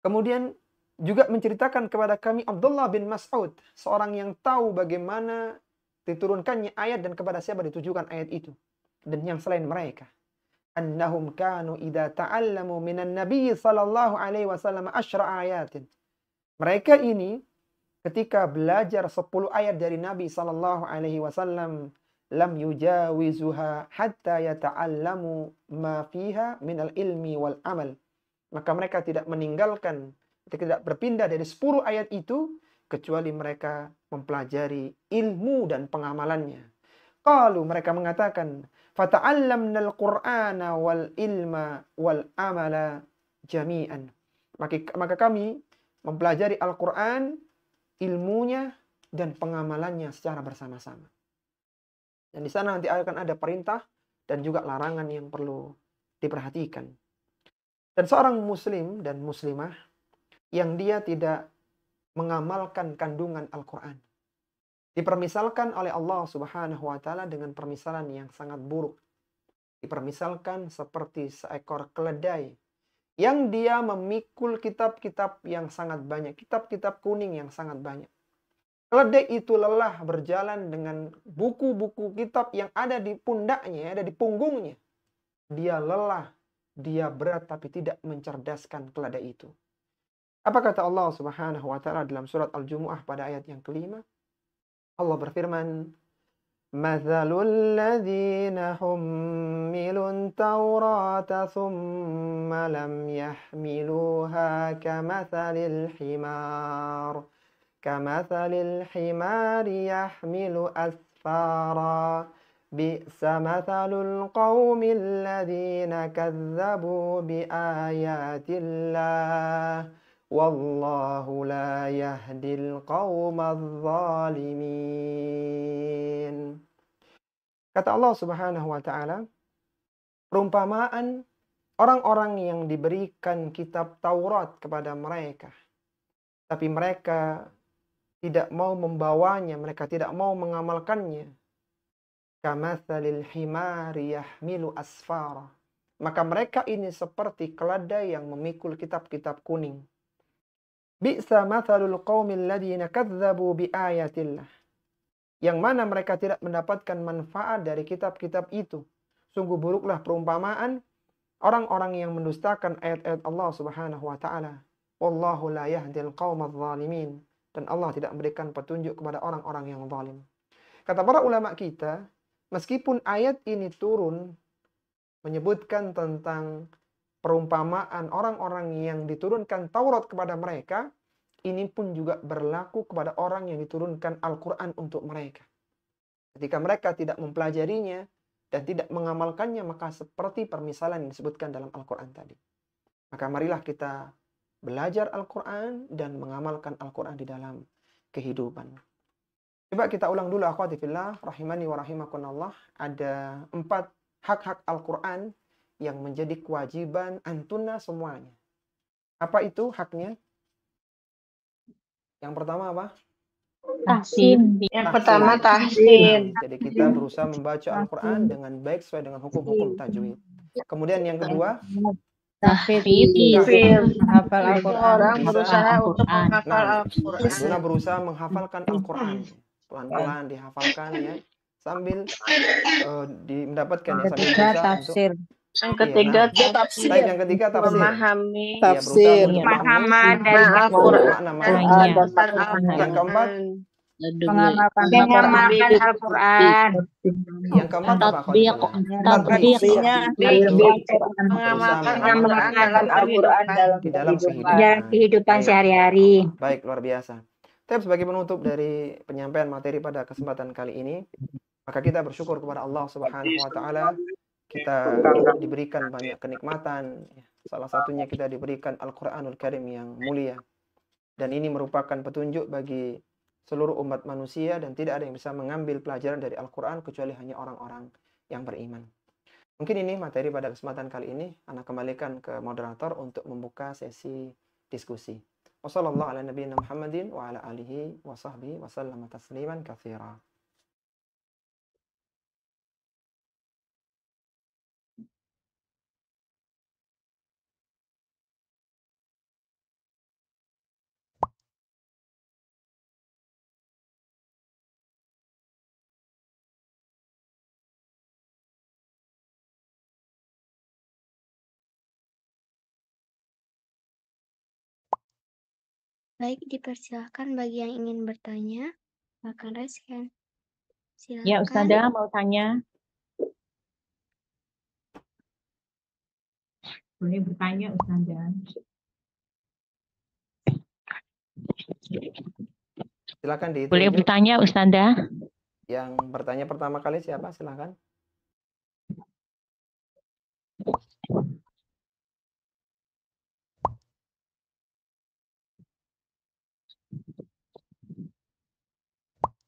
Kemudian juga menceritakan kepada kami Abdullah bin Mas'ud, seorang yang tahu bagaimana diturunkannya ayat dan kepada siapa ditujukan ayat itu. Dan yang selain mereka, annahum kanu idza ta'allamu minan nabiy sallallahu alaihi wasallam 10 ayatin. Mereka ini ketika belajar 10 ayat dari Nabi sallallahu alaihi wasallam, lam yujawizuha hatta yata'allamu ma fiha minal ilmi wal amal. Maka mereka tidak meninggalkan, tidak berpindah dari 10 ayat itu kecuali mereka mempelajari ilmu dan pengamalannya. Qalu, mereka mengatakan, fata'allamna al-Qur'ana wal ilma wal amala jami'an. Maka kami mempelajari Al-Qur'an, ilmunya dan pengamalannya secara bersama-sama. Dan di sana nanti akan ada perintah dan juga larangan yang perlu diperhatikan. Dan seorang muslim dan muslimah yang dia tidak mengamalkan kandungan Al-Quran, dipermisalkan oleh Allah Subhanahu wa taala dengan permisalan yang sangat buruk. Dipermisalkan seperti seekor keledai yang dia memikul kitab-kitab yang sangat banyak, kitab-kitab kuning yang sangat banyak. Keledai itu lelah berjalan dengan buku-buku kitab yang ada di pundaknya, ada di punggungnya. Dia lelah, dia berat, tapi tidak mencerdaskan keledai itu. Apa kata Allah Subhanahu wa taala dalam surat Al-Jumu'ah pada ayat yang kelima? Allah berfirman, "Mathalul ladzina hummilun Taurata thumma lam yahmiluha kamathalil himar. Kamathalil himari yahmilu asfara. Bi'sa mathalul qaumil ladzina kadzabu biayatillah. Wallahu la yahdil qawmadz zalimin." Kata Allah Subhanahu wa taala, perumpamaan orang-orang yang diberikan kitab Taurat kepada mereka, tapi mereka tidak mau membawanya, mereka tidak mau mengamalkannya. Kamatsalil himari yahmilu asfara. Maka mereka ini seperti keledai yang memikul kitab-kitab kuning. Bi'sa mathalul qaumil ladzina kadzdzabu biayatillah. Yang mana mereka tidak mendapatkan manfaat dari kitab-kitab itu. Sungguh buruklah perumpamaan orang-orang yang mendustakan ayat-ayat Allah Subhanahu wa taala. Wallahu la yahdil qaumadz zalimin. Dan Allah tidak memberikan petunjuk kepada orang-orang yang zalim. Kata para ulama kita, meskipun ayat ini turun menyebutkan tentang perumpamaan orang-orang yang diturunkan Taurat kepada mereka, ini pun juga berlaku kepada orang yang diturunkan Al-Quran untuk mereka. Ketika mereka tidak mempelajarinya dan tidak mengamalkannya, maka seperti permisalan yang disebutkan dalam Al-Quran tadi. Maka marilah kita belajar Al-Quran dan mengamalkan Al-Quran di dalam kehidupan. Coba kita ulang dulu, akhwati fillah, rahimani wa rahimakumullah. Ada 4 hak-hak Al-Quran yang menjadi kewajiban antuna semuanya. Apa itu haknya? Yang pertama apa? Tahsin. Yang pertama tahsin. Nah, jadi kita berusaha membaca Al-Quran dengan baik sesuai dengan hukum-hukum tajwid. Kemudian yang kedua? Tahfidz. Menghafal Seseorang Al-Quran. berusaha untuk menghafal Al-Quran. Ibuna berusaha menghafalkan Al-Quran. Pelan-pelan dihafalkan ya. Sambil mendapatkan ya, sambil berusaha tafsir. Yang ketiga tafsir. Baik, yang ketiga tafsir. Memahami. Ya, berusaha untuk Pemahaman memahami dari Al-Quran. makna Yang keempat, mengamalkan Al-Quran. yang keempat apa? Tatbiq. Mengamalkan Mengamalkan dalam Al-Quran di dalam dalam kehidupan Baik. sehari-hari. Baik, luar biasa. Tapi sebagai penutup dari penyampaian materi pada kesempatan kali ini, maka kita bersyukur kepada Allah Subhanahu wa taala, kita diberikan banyak kenikmatan. Salah satunya kita diberikan Al-Qur'anul Karim yang mulia. Dan ini merupakan petunjuk bagi seluruh umat manusia dan tidak ada yang bisa mengambil pelajaran dari Al-Qur'an kecuali hanya orang-orang yang beriman. Mungkin ini materi pada kesempatan kali ini. Ana kembalikan ke moderator untuk membuka sesi diskusi. Wassallallahu ala nabiyina Muhammadin wa ala alihi wa sahbihi wa sallama tasliman katsira. Baik, dipersilahkan bagi yang ingin bertanya, silakan raise hand. Silakan. Ya, Ustazah mau tanya. Boleh bertanya, Ustazah. Silakan ditunjuk. Boleh bertanya, Ustazah. Yang bertanya pertama kali siapa? Silakan.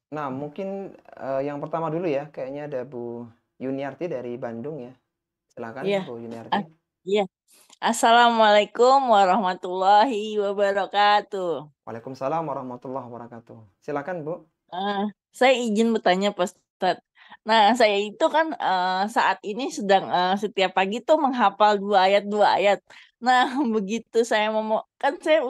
Nah, mungkin yang pertama dulu ya, kayaknya ada Bu Yuniarti dari Bandung ya. Silakan, Iya. Bu Yuniarti. Iya. Assalamualaikum warahmatullahi wabarakatuh. Waalaikumsalam warahmatullahi wabarakatuh. Silakan, Bu. Saya izin bertanya, Pak Ustadz. Nah, saya itu kan saat ini sedang setiap pagi tuh menghafal 2 ayat. Nah, begitu saya kan saya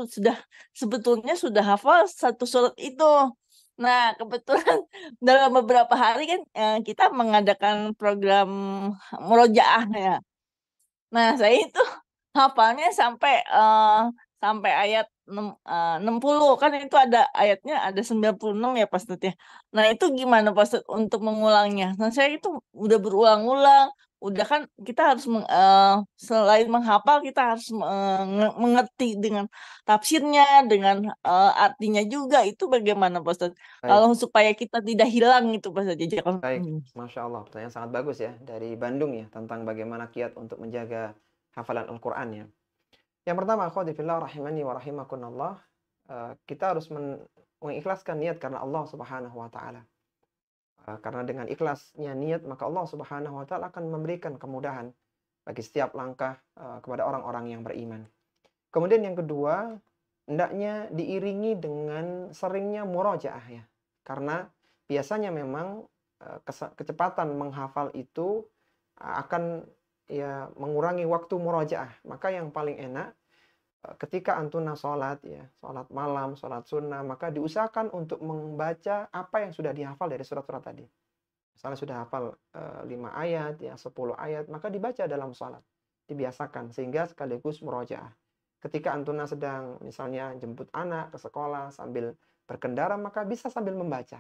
sebetulnya sudah hafal 1 surat itu. Nah, kebetulan dalam beberapa hari kan kita mengadakan program murojaah ya. Nah, saya itu hafalnya sampai ayat 60 kan, itu ada ayatnya ada 96 ya Pak Ustadz ya. Nah, itu gimana Pak Ustadz untuk mengulangnya? Nah, saya itu udah berulang-ulang, udah kan kita harus selain menghafal kita harus mengerti dengan tafsirnya, dengan artinya juga. Itu bagaimana Pak Ustadz? Baik. Kalau supaya kita tidak hilang itu Pak Ustadz. Baik, Masya Allah, pertanyaan sangat bagus ya dari Bandung ya, tentang bagaimana kiat untuk menjaga hafalan Al-Quran ya. Yang pertama, akhwati fillah rahimani wa rahimakumullah, kita harus mengikhlaskan niat karena Allah Subhanahu wa taala. Karena dengan ikhlasnya niat, maka Allah Subhanahu wa taala akan memberikan kemudahan bagi setiap langkah kepada orang-orang yang beriman. Kemudian yang kedua, hendaknya diiringi dengan seringnya murojaah ya. Karena biasanya memang kecepatan menghafal itu akan ya mengurangi waktu murojaah. Maka yang paling enak ketika antuna sholat ya, sholat malam, sholat sunnah, maka diusahakan untuk membaca apa yang sudah dihafal dari surat-surat tadi. Misalnya sudah hafal 5 ayat, ya 10 ayat, maka dibaca dalam sholat. Dibiasakan, sehingga sekaligus murojaah. Ketika antuna sedang misalnya jemput anak ke sekolah sambil berkendara, maka bisa sambil membaca.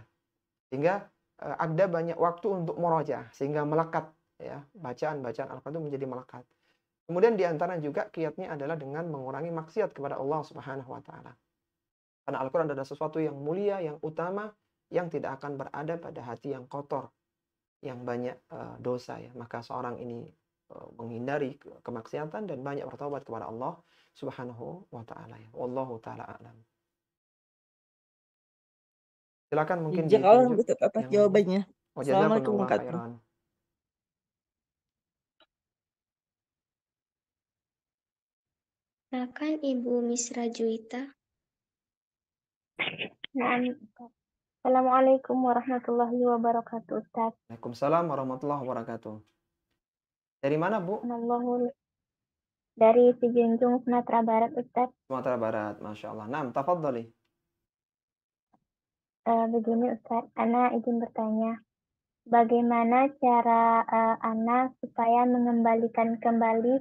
Sehingga ada banyak waktu untuk murojaah, sehingga melekat ya, bacaan-bacaan Al-Quran itu menjadi melekat. Kemudian diantara juga kiatnya adalah dengan mengurangi maksiat kepada Allah Subhanahu wa taala. Karena Al-Quran adalah sesuatu yang mulia, yang utama, yang tidak akan berada pada hati yang kotor, yang banyak dosa ya. Maka seorang ini menghindari kemaksiatan dan banyak bertaubat kepada Allah Subhanahu wa taala ya. Wallahu taala a'lam. Silakan mungkin ditunjuk atas jawabannya. Assalamualaikum warahmatullahi wabarakatuh. Silakan Ibu Misra Juwita. Assalamualaikum warahmatullahi wabarakatuh, Ustaz. Waalaikumsalam warahmatullahi wabarakatuh. Dari mana, Bu? dari Sijunjung, Sumatera Barat, Ustadz. Sumatera Barat, Masya Allah. Naam, tafadhali. Begini Ustadz, Ana izin bertanya. Bagaimana cara Ana supaya mengembalikan kembali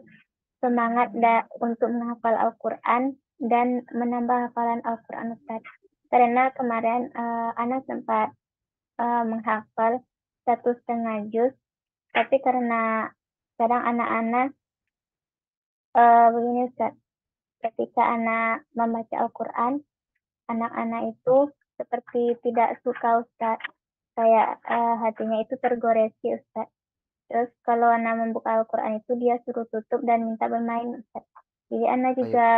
semangat untuk menghafal Al-Quran dan menambah hafalan Al-Quran Ustadz? Karena kemarin Ana sempat menghafal 1,5 juz, tapi karena kadang anak-anak begini Ustadz, ketika anak membaca Al-Quran, anak-anak itu seperti tidak suka Ustadz, kayak hatinya itu tergoresi Ustadz. Terus kalau anak membuka Al-Quran itu dia suruh tutup dan minta bermain Ustadz. Jadi anak Baik, juga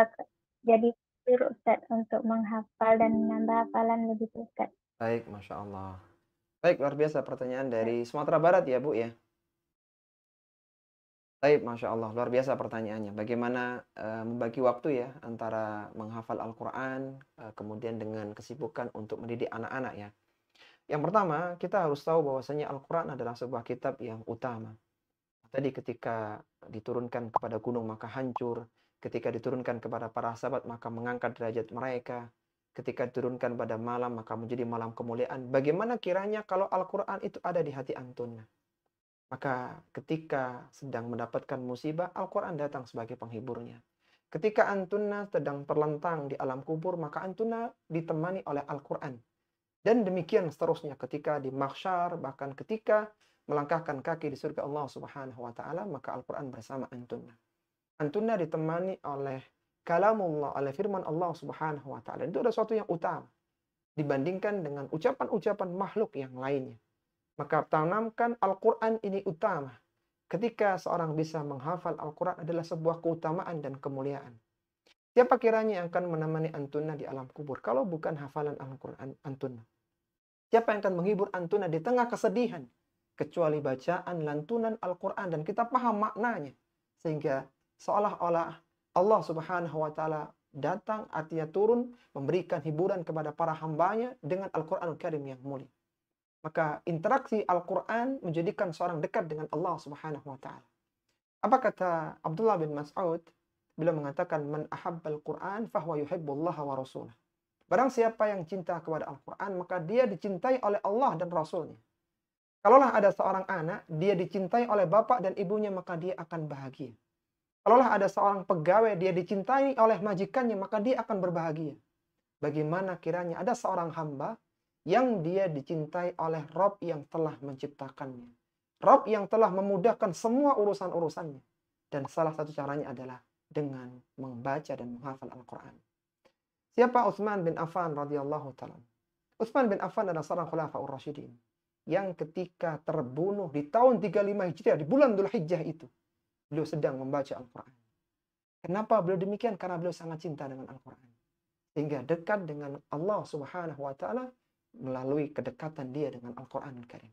jadi suruh Ustadz untuk menghafal dan menambah hafalan begitu Ustadz. baik, Masya Allah. Baik, luar biasa pertanyaan dari Sumatera Barat ya, Bu ya. Baik, Masya Allah, luar biasa pertanyaannya. Bagaimana membagi waktu ya antara menghafal Al-Quran, kemudian dengan kesibukan untuk mendidik anak-anak ya. Yang pertama, kita harus tahu bahwasanya Al-Quran adalah sebuah kitab yang utama. Tadi ketika diturunkan kepada gunung maka hancur, ketika diturunkan kepada para sahabat maka mengangkat derajat mereka, ketika diturunkan pada malam maka menjadi malam kemuliaan. Bagaimana kiranya kalau Al-Quran itu ada di hati antum? Maka ketika sedang mendapatkan musibah, Al-Quran datang sebagai penghiburnya. Ketika antuna sedang terlentang di alam kubur, maka antuna ditemani oleh Al-Quran. Dan demikian seterusnya ketika di mahsyar, bahkan ketika melangkahkan kaki di surga Allah Subhanahu wa taala, maka Al-Quran bersama antuna. Antuna ditemani oleh kalamullah, oleh firman Allah Subhanahu wa taala. Itu adalah sesuatu yang utama dibandingkan dengan ucapan-ucapan makhluk yang lainnya. Maka tanamkan Al-Quran ini utama. Ketika seorang bisa menghafal Al-Quran adalah sebuah keutamaan dan kemuliaan. Siapa kiranya yang akan menemani antuna di alam kubur kalau bukan hafalan Al-Quran antuna? Siapa yang akan menghibur antuna di tengah kesedihan? Kecuali bacaan lantunan Al-Quran dan kita paham maknanya. Sehingga seolah-olah Allah Subhanahu wa taala datang, artinya turun, memberikan hiburan kepada para hambanya dengan Al-Quranul Karim yang mulia. Maka interaksi Al-Quran menjadikan seorang dekat dengan Allah Subhanahu wa taala. Apa kata Abdullah bin Mas'ud? Beliau mengatakan, "Man ahabbal Qur'an fahuwa yuhibbullaha wa rasulah." Barang siapa yang cinta kepada Al-Quran, maka dia dicintai oleh Allah dan Rasulnya. Kalaulah ada seorang anak, dia dicintai oleh bapak dan ibunya, maka dia akan bahagia. Kalaulah ada seorang pegawai, dia dicintai oleh majikannya, maka dia akan berbahagia. Bagaimana kiranya ada seorang hamba yang dia dicintai oleh Rabb yang telah menciptakannya. Rabb yang telah memudahkan semua urusan-urusannya. Dan salah satu caranya adalah dengan membaca dan menghafal Al-Quran. Siapa Utsman bin Affan radhiyallahu ta'ala? Utsman bin Affan adalah seorang khulafaur rasyidin yang ketika terbunuh di tahun 35 Hijriah, di bulan Dzulhijjah itu, beliau sedang membaca Al-Quran. Kenapa beliau demikian? Karena beliau sangat cinta dengan Al-Quran. Sehingga dekat dengan Allah Subhanahu wa taala melalui kedekatan dia dengan Al-Quranul Karim.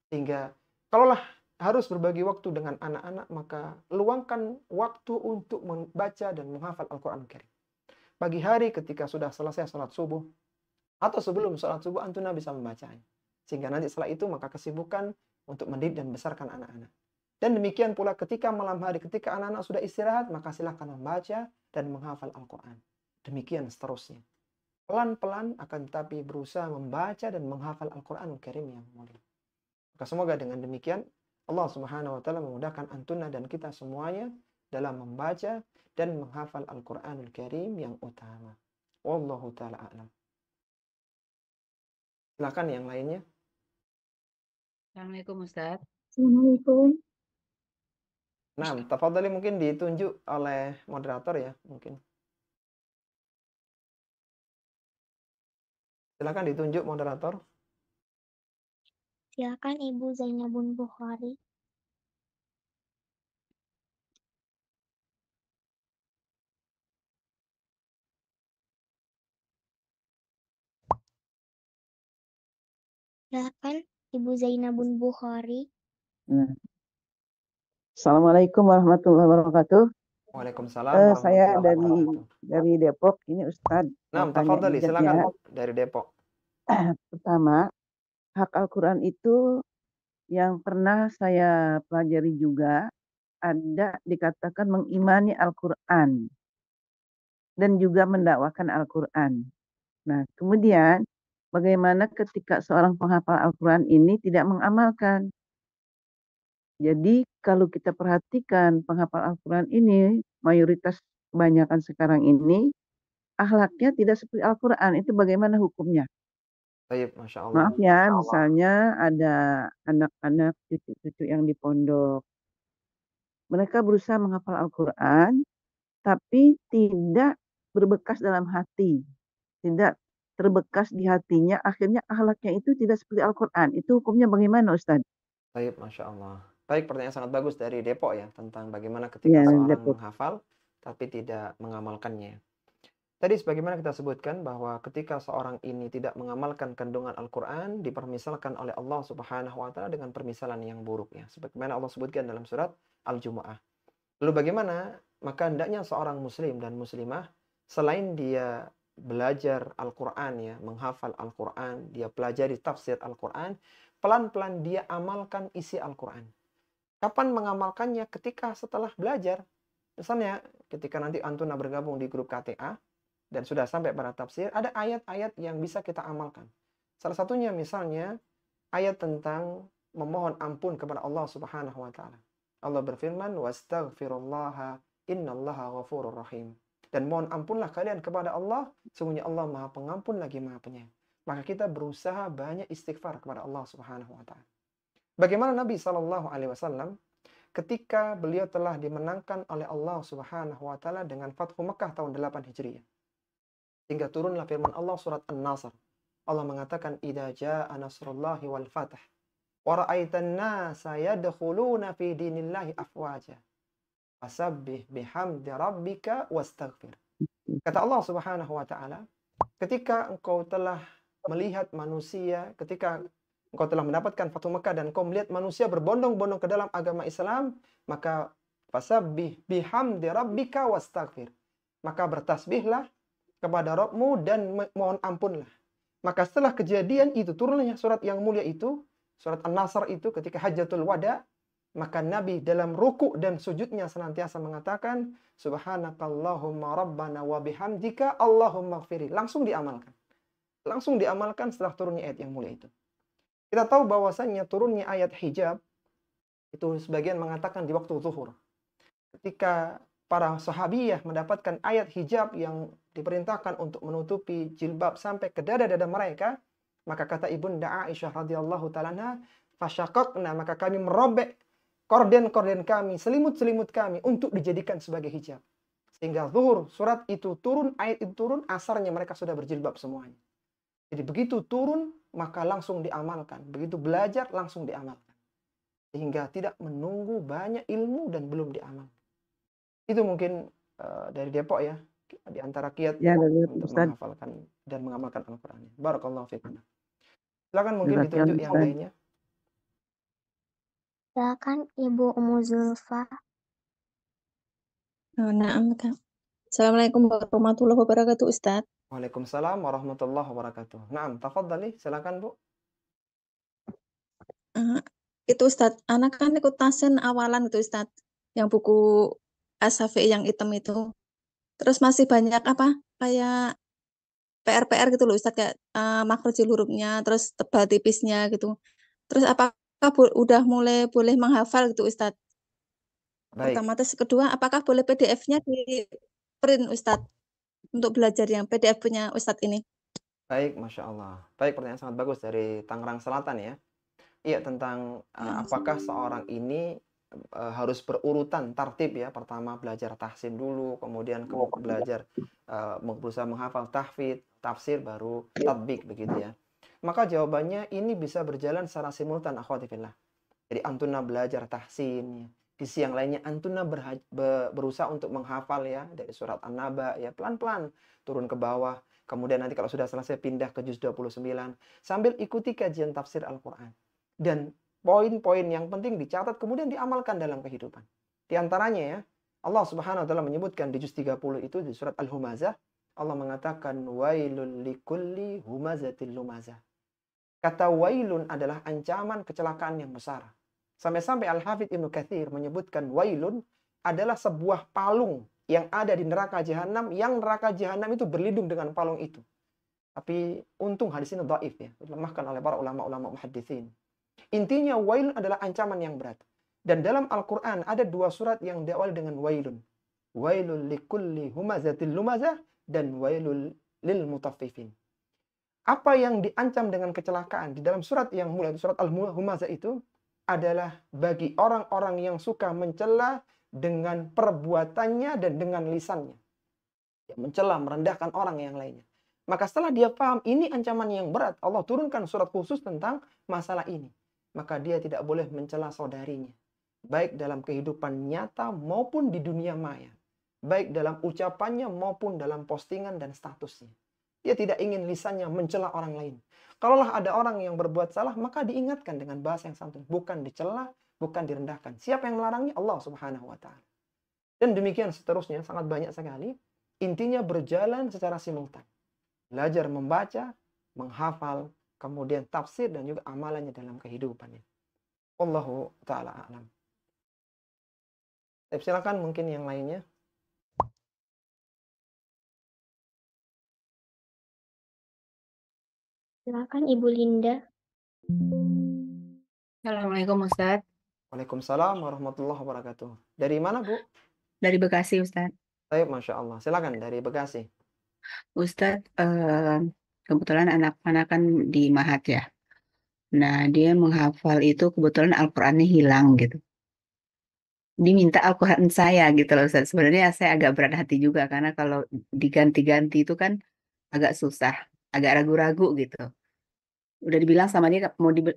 Sehingga kalaulah harus berbagi waktu dengan anak-anak, maka luangkan waktu untuk membaca dan menghafal Al-Quranul Karim. Pagi hari ketika sudah selesai sholat subuh, atau sebelum sholat subuh, antuna bisa membacanya. Sehingga nanti setelah itu maka kesibukan untuk mendidik dan membesarkan anak-anak. Dan demikian pula ketika malam hari, ketika anak-anak sudah istirahat, maka silakan membaca dan menghafal Al-Quran. Demikian seterusnya. Pelan-pelan akan tetapi berusaha membaca dan menghafal Al-Quranul Karim yang mulia. Maka semoga dengan demikian Allah Subhanahu wa taala memudahkan antuna dan kita semuanya dalam membaca dan menghafal Al-Quranul Karim yang utama. Wallahu taala a'lam. Silakan yang lainnya. Assalamualaikum Ustaz. Assalamualaikum. Nah, tafadhali mungkin ditunjuk oleh moderator ya, mungkin. Silakan ditunjuk moderator. Silakan Ibu Zainabun Bukhari. Silakan Ibu Zainabun Bukhari. Assalamualaikum warahmatullahi wabarakatuh. Waalaikumsalam Saya warahmatullahi wabarakatuh. dari Depok. Ini Ustadz. Nah, tafadhali silakan dari Depok. Pertama, hak Al-Quran itu yang pernah saya pelajari juga ada dikatakan mengimani Al-Quran dan juga mendakwakan Al-Quran. Nah, kemudian bagaimana ketika seorang penghafal Al-Quran ini tidak mengamalkan? Jadi kalau kita perhatikan penghafal Al-Quran ini, mayoritas kebanyakan sekarang ini, akhlaknya tidak seperti Al-Quran. Itu bagaimana hukumnya? Baik, Masya Allah. Maaf ya, misalnya ada anak-anak, cucu-cucu yang di pondok. Mereka berusaha menghafal Al-Quran, tapi tidak berbekas dalam hati. Tidak terbekas di hatinya, akhirnya akhlaknya itu tidak seperti Al-Quran. Itu hukumnya bagaimana, Ustaz? Baik, Masya Allah. Baik, pertanyaan sangat bagus dari Depok ya, tentang bagaimana ketika Ya, seorang Depok. menghafal, tapi tidak mengamalkannya. Tadi sebagaimana kita sebutkan bahwa ketika seorang ini tidak mengamalkan kandungan Al-Quran, dipermisalkan oleh Allah Subhanahu wa Ta'ala dengan permisalan yang buruk ya. Sebagaimana Allah sebutkan dalam surat Al-Jumu'ah. Lalu bagaimana? Maka hendaknya seorang muslim dan muslimah, selain dia belajar Al-Quran ya, menghafal Al-Quran, dia pelajari tafsir Al-Quran, pelan-pelan dia amalkan isi Al-Quran. Kapan mengamalkannya? Ketika setelah belajar. Misalnya ketika nanti Antuna bergabung di grup KTA, dan sudah sampai pada tafsir, ada ayat-ayat yang bisa kita amalkan. Salah satunya misalnya ayat tentang memohon ampun kepada Allah Subhanahu wa Ta'ala. Allah berfirman, "Wastaghfirullaha innallaha ghafurur rahim." Dan mohon ampunlah kalian kepada Allah, sesungguhnya Allah Maha Pengampun lagi Maha Penyayang. Maka kita berusaha banyak istighfar kepada Allah Subhanahu wa Ta'ala. Bagaimana Nabi SAW ketika beliau telah dimenangkan oleh Allah Subhanahu wa Ta'ala dengan Fathu Mekah tahun 8 Hijriah. Hingga turunlah firman Allah surat An-Nasr. Allah mengatakan, "Idza jaa nasrullahi wal fath wa ra'aitan nasa yadkhuluna fi dinillahi afwaja. Fasabbih bihamdi rabbika wastaghfir." Kata Allah Subhanahu wa Ta'ala, ketika engkau telah melihat manusia, ketika engkau telah mendapatkan Fathu Mekah dan engkau melihat manusia berbondong-bondong ke dalam agama Islam, maka fasabbih bihamdi rabbika wastaghfir. Maka bertasbihlah kepada Rabbmu dan mohon ampunlah. Maka setelah kejadian itu, turunnya surat yang mulia itu, surat An-Nasr itu ketika Hajjatul Wada, maka Nabi dalam ruku dan sujudnya senantiasa mengatakan, "Subhanakallahumma rabbana wa bihamdika Allahumma gfiri." Langsung diamalkan. Langsung diamalkan setelah turunnya ayat yang mulia itu. Kita tahu bahwasannya turunnya ayat hijab, itu sebagian mengatakan di waktu zuhur. Ketika para sahabiyah mendapatkan ayat hijab yang diperintahkan untuk menutupi jilbab sampai ke dada-dada mereka, maka kata Ibunda Aisyah radhiyallahu ta'ala, "Fasyaqaqna," maka kami merobek korden-korden kami, selimut-selimut kami untuk dijadikan sebagai hijab. Sehingga zuhur surat itu turun, ayat itu turun, asarnya mereka sudah berjilbab semuanya. Jadi begitu turun, maka langsung diamalkan. Begitu belajar, langsung diamalkan. Sehingga tidak menunggu banyak ilmu dan belum diamalkan. Itu mungkin dari Depok ya, di antara kiat Ya, untuk Ustaz. menghafalkan dan mengamalkan Al-Quran. Barakallahu fiikum. Silakan mungkin Jazakallah, ditunjuk yang Ustaz. lainnya. Silakan Ibu Umu Zulfa. Naam, Kak. Assalamualaikum warahmatullahi wabarakatuh, Ustadz. Waalaikumsalam warahmatullahi wabarakatuh. Naam, tafadhali, silakan Bu. Itu Ustadz, anak kan ikut tasen awalan gitu Ustadz, yang buku As-Safi yang hitam itu. Terus masih banyak kayak PR-PR gitu loh Ustadz, kayak makrojil hurufnya, terus tebal tipisnya gitu. Terus apakah udah mulai boleh menghafal gitu Ustadz? Baik, Pertama, terus kedua, apakah boleh PDF-nya di print Ustadz untuk belajar yang PDF punya Ustadz ini? baik, Masya Allah. Baik, pertanyaan sangat bagus dari Tangerang Selatan ya. Iya, tentang apakah seorang ini harus berurutan tartib ya. Pertama belajar tahsin dulu, kemudian belajar berusaha menghafal tahfidz, tafsir, baru tatbik begitu ya. Maka jawabannya ini bisa berjalan secara simultan, akhwati fillah. Jadi antuna belajar tahsin ya. Di siang lainnya antuna berusaha untuk menghafal ya dari surat An-Naba ya, pelan-pelan turun ke bawah. Kemudian nanti kalau sudah selesai pindah ke juz 29 sambil ikuti kajian tafsir Al-Qur'an. Dan poin-poin yang penting dicatat kemudian diamalkan dalam kehidupan. Di antaranya ya, Allah Subhanahu wa taala menyebutkan di juz 30 itu di surat Al-Humazah, Allah mengatakan wailul likulli humazatil lumazah. Kata wailun adalah ancaman kecelakaan yang besar. Sampai-sampai Al-Hafidz Ibnu Katsir menyebutkan wailun adalah sebuah palung yang ada di neraka jahanam, yang neraka jahanam itu berlindung dengan palung itu. Tapi untung hadis ini dhaif ya, dilemahkan oleh para ulama-ulama muhadditsin. Intinya wailun adalah ancaman yang berat. Dan dalam Al-Qur'an ada 2 surat yang diawali dengan wailun. Wailul likulli humazatil lumazah dan wailul lil mutaffifin. Apa yang diancam dengan kecelakaan di dalam surat yang mulai surat Al-Humazah itu adalah bagi orang-orang yang suka mencela dengan perbuatannya dan dengan lisannya. Ya, mencela, merendahkan orang yang lainnya. Maka setelah dia paham ini ancaman yang berat, Allah turunkan surat khusus tentang masalah ini. Maka dia tidak boleh mencela saudarinya. Baik dalam kehidupan nyata maupun di dunia maya. Baik dalam ucapannya maupun dalam postingan dan statusnya. Dia tidak ingin lisannya mencela orang lain. Kalaulah ada orang yang berbuat salah, maka diingatkan dengan bahasa yang santun. Bukan dicela, bukan direndahkan. Siapa yang melarangnya? Allah Subhanahu wa Ta'ala. Dan demikian seterusnya, sangat banyak sekali. Intinya berjalan secara simultan. Belajar membaca, menghafal, kemudian tafsir dan juga amalannya dalam kehidupannya. Wallahu ta'ala a'lam. Silakan mungkin yang lainnya. Silakan Ibu Linda. Assalamualaikum Ustadz. Waalaikumsalam warahmatullahi wabarakatuh. Dari mana, Bu? Dari Bekasi Ustadz. Baik, Masya Allah. Silakan dari Bekasi. Ustadz, kebetulan anak-anak kan di Mahat ya. Nah, dia menghafal itu kebetulan Al-Qur'annya hilang gitu. Diminta Al-Qur'an saya gitu loh Ustadz. Sebenarnya saya agak berat hati juga karena kalau diganti-ganti itu kan agak susah, agak ragu-ragu gitu. Udah dibilang sama dia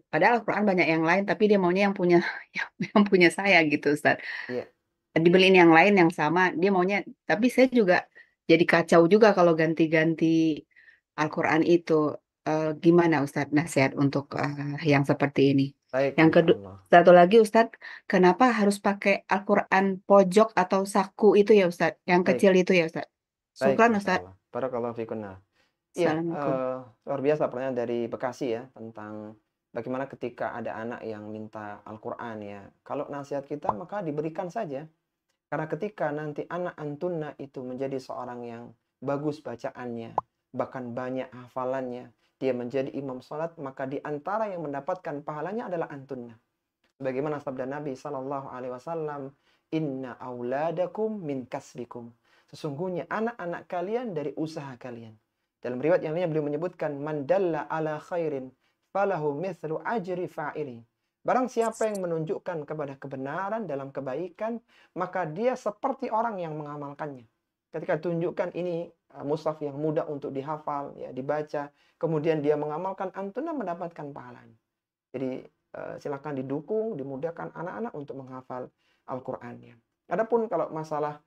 padahal Al-Qur'an banyak yang lain tapi dia maunya yang punya yang punya saya gitu Ustadz. Iya. Dibeliin yang lain yang sama, dia maunya, tapi saya juga jadi kacau juga kalau ganti-ganti Al-Qur'an itu. Gimana Ustadz nasihat untuk yang seperti ini? Baik, Yang Masya kedua, Allah. satu lagi Ustadz, kenapa harus pakai Al-Qur'an pojok atau saku itu ya Ustadz? Yang Baik. kecil itu ya Ustadz. Baik, Syukran Masya Ustadz. Allah. Barakallahu fikunna. Iya, Assalamualaikum. luar biasa pertanyaan dari Bekasi ya, tentang bagaimana ketika ada anak yang minta Al-Qur'an ya. Kalau nasihat kita maka diberikan saja. Karena ketika nanti anak antunna itu menjadi seorang yang bagus bacaannya, bahkan banyak hafalannya, dia menjadi imam salat, maka di antara yang mendapatkan pahalanya adalah antunna. Bagaimana sabda Nabi SAW, inna auladakum min kasbikum. Sesungguhnya anak-anak kalian dari usaha kalian. Dalam riwayat yang lainnya beliau menyebutkan, man dalla ala khairin falahu mithlu ajri fa'ili. Barang siapa yang menunjukkan kepada kebenaran dalam kebaikan, maka dia seperti orang yang mengamalkannya. Ketika tunjukkan ini mushaf yang mudah untuk dihafal, ya, dibaca, kemudian dia mengamalkan, antunna mendapatkan pahalanya. Jadi silakan didukung, dimudahkan anak-anak untuk menghafal Al-Qur'an ya. Adapun kalau masalah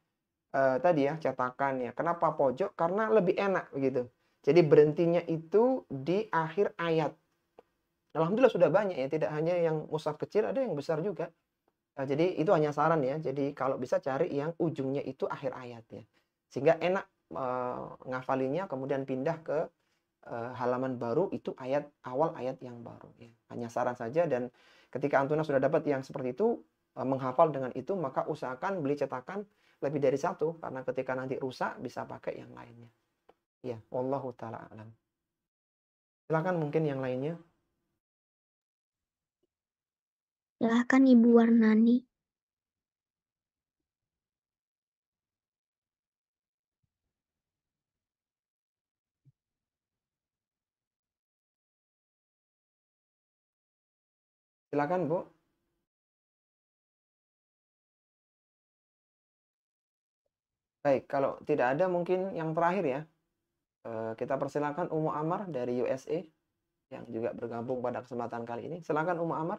tadi ya cetakan ya, kenapa pojok? Karena lebih enak begitu. Jadi berhentinya itu di akhir ayat. Alhamdulillah sudah banyak ya, tidak hanya yang mushaf kecil, ada yang besar juga. Jadi itu hanya saran ya. Jadi kalau bisa cari yang ujungnya itu akhir ayat ya. Sehingga enak ngafalinya, kemudian pindah ke halaman baru, itu ayat awal ayat yang baru ya. Hanya saran saja, dan ketika antuna sudah dapat yang seperti itu, menghafal dengan itu, maka usahakan beli cetakan lebih dari satu, karena ketika nanti rusak bisa pakai yang lainnya. Ya, wallahu taala alam. Silakan mungkin yang lainnya. Silakan Ibu Warnani. Silakan Bu. Baik, kalau tidak ada mungkin yang terakhir ya. Kita persilakan Ummu Amar dari USA yang juga bergabung pada kesempatan kali ini. Silakan Ummu Amar.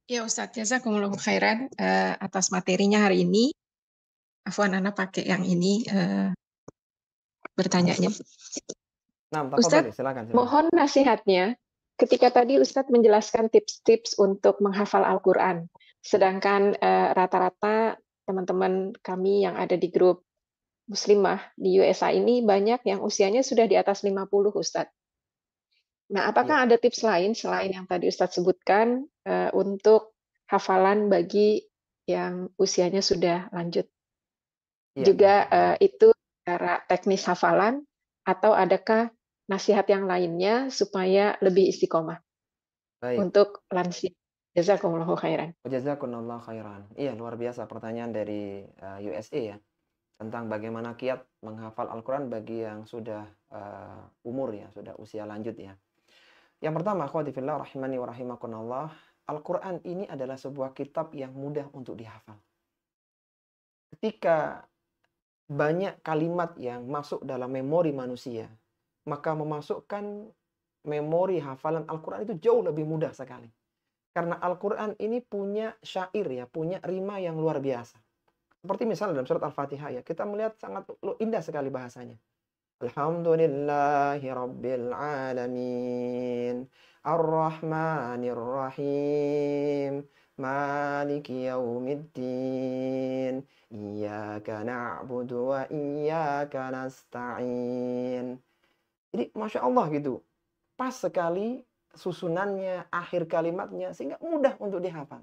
Ya Ustadz, jazakumullahu khairan atas materinya hari ini. Afwan, Ana pakai yang ini bertanyanya. Nah, Ustadz, silakan. mohon nasihatnya. Ketika tadi Ustadz menjelaskan tips-tips untuk menghafal Al-Quran, sedangkan rata-rata teman-teman kami yang ada di grup muslimah di USA ini banyak yang usianya sudah di atas 50, Ustadz. Nah, Iya, apakah ada tips lain selain yang tadi Ustadz sebutkan untuk hafalan bagi yang usianya sudah lanjut? iya, Juga Masya Allah. itu cara teknis hafalan atau adakah nasihat yang lainnya supaya lebih istiqomah Baik. untuk lansia? Jazakumullahu khairan. Jazakumullah khairan. Iya, luar biasa pertanyaan dari USA ya, tentang bagaimana kiat menghafal Al-Quran bagi yang sudah umur ya, sudah usia lanjut ya. Yang pertama, akhwati fillah rahimani wa rahimakumullah, Al-Quran ini adalah sebuah kitab yang mudah untuk dihafal. Ketika banyak kalimat yang masuk dalam memori manusia, maka memasukkan memori hafalan Al-Quran itu jauh lebih mudah sekali. Karena Al-Quran ini punya syair ya, punya rima yang luar biasa. Seperti misalnya dalam surat Al-Fatihah ya, kita melihat sangat indah sekali bahasanya. Alhamdulillahi Rabbil Alamin, Ar-Rahmanir Rahim, Maliki Yaumiddin, Iyyaka na'budu wa iyyaka nasta'in. Jadi Masya Allah gitu, pas sekali susunannya, akhir kalimatnya, sehingga mudah untuk dihafal.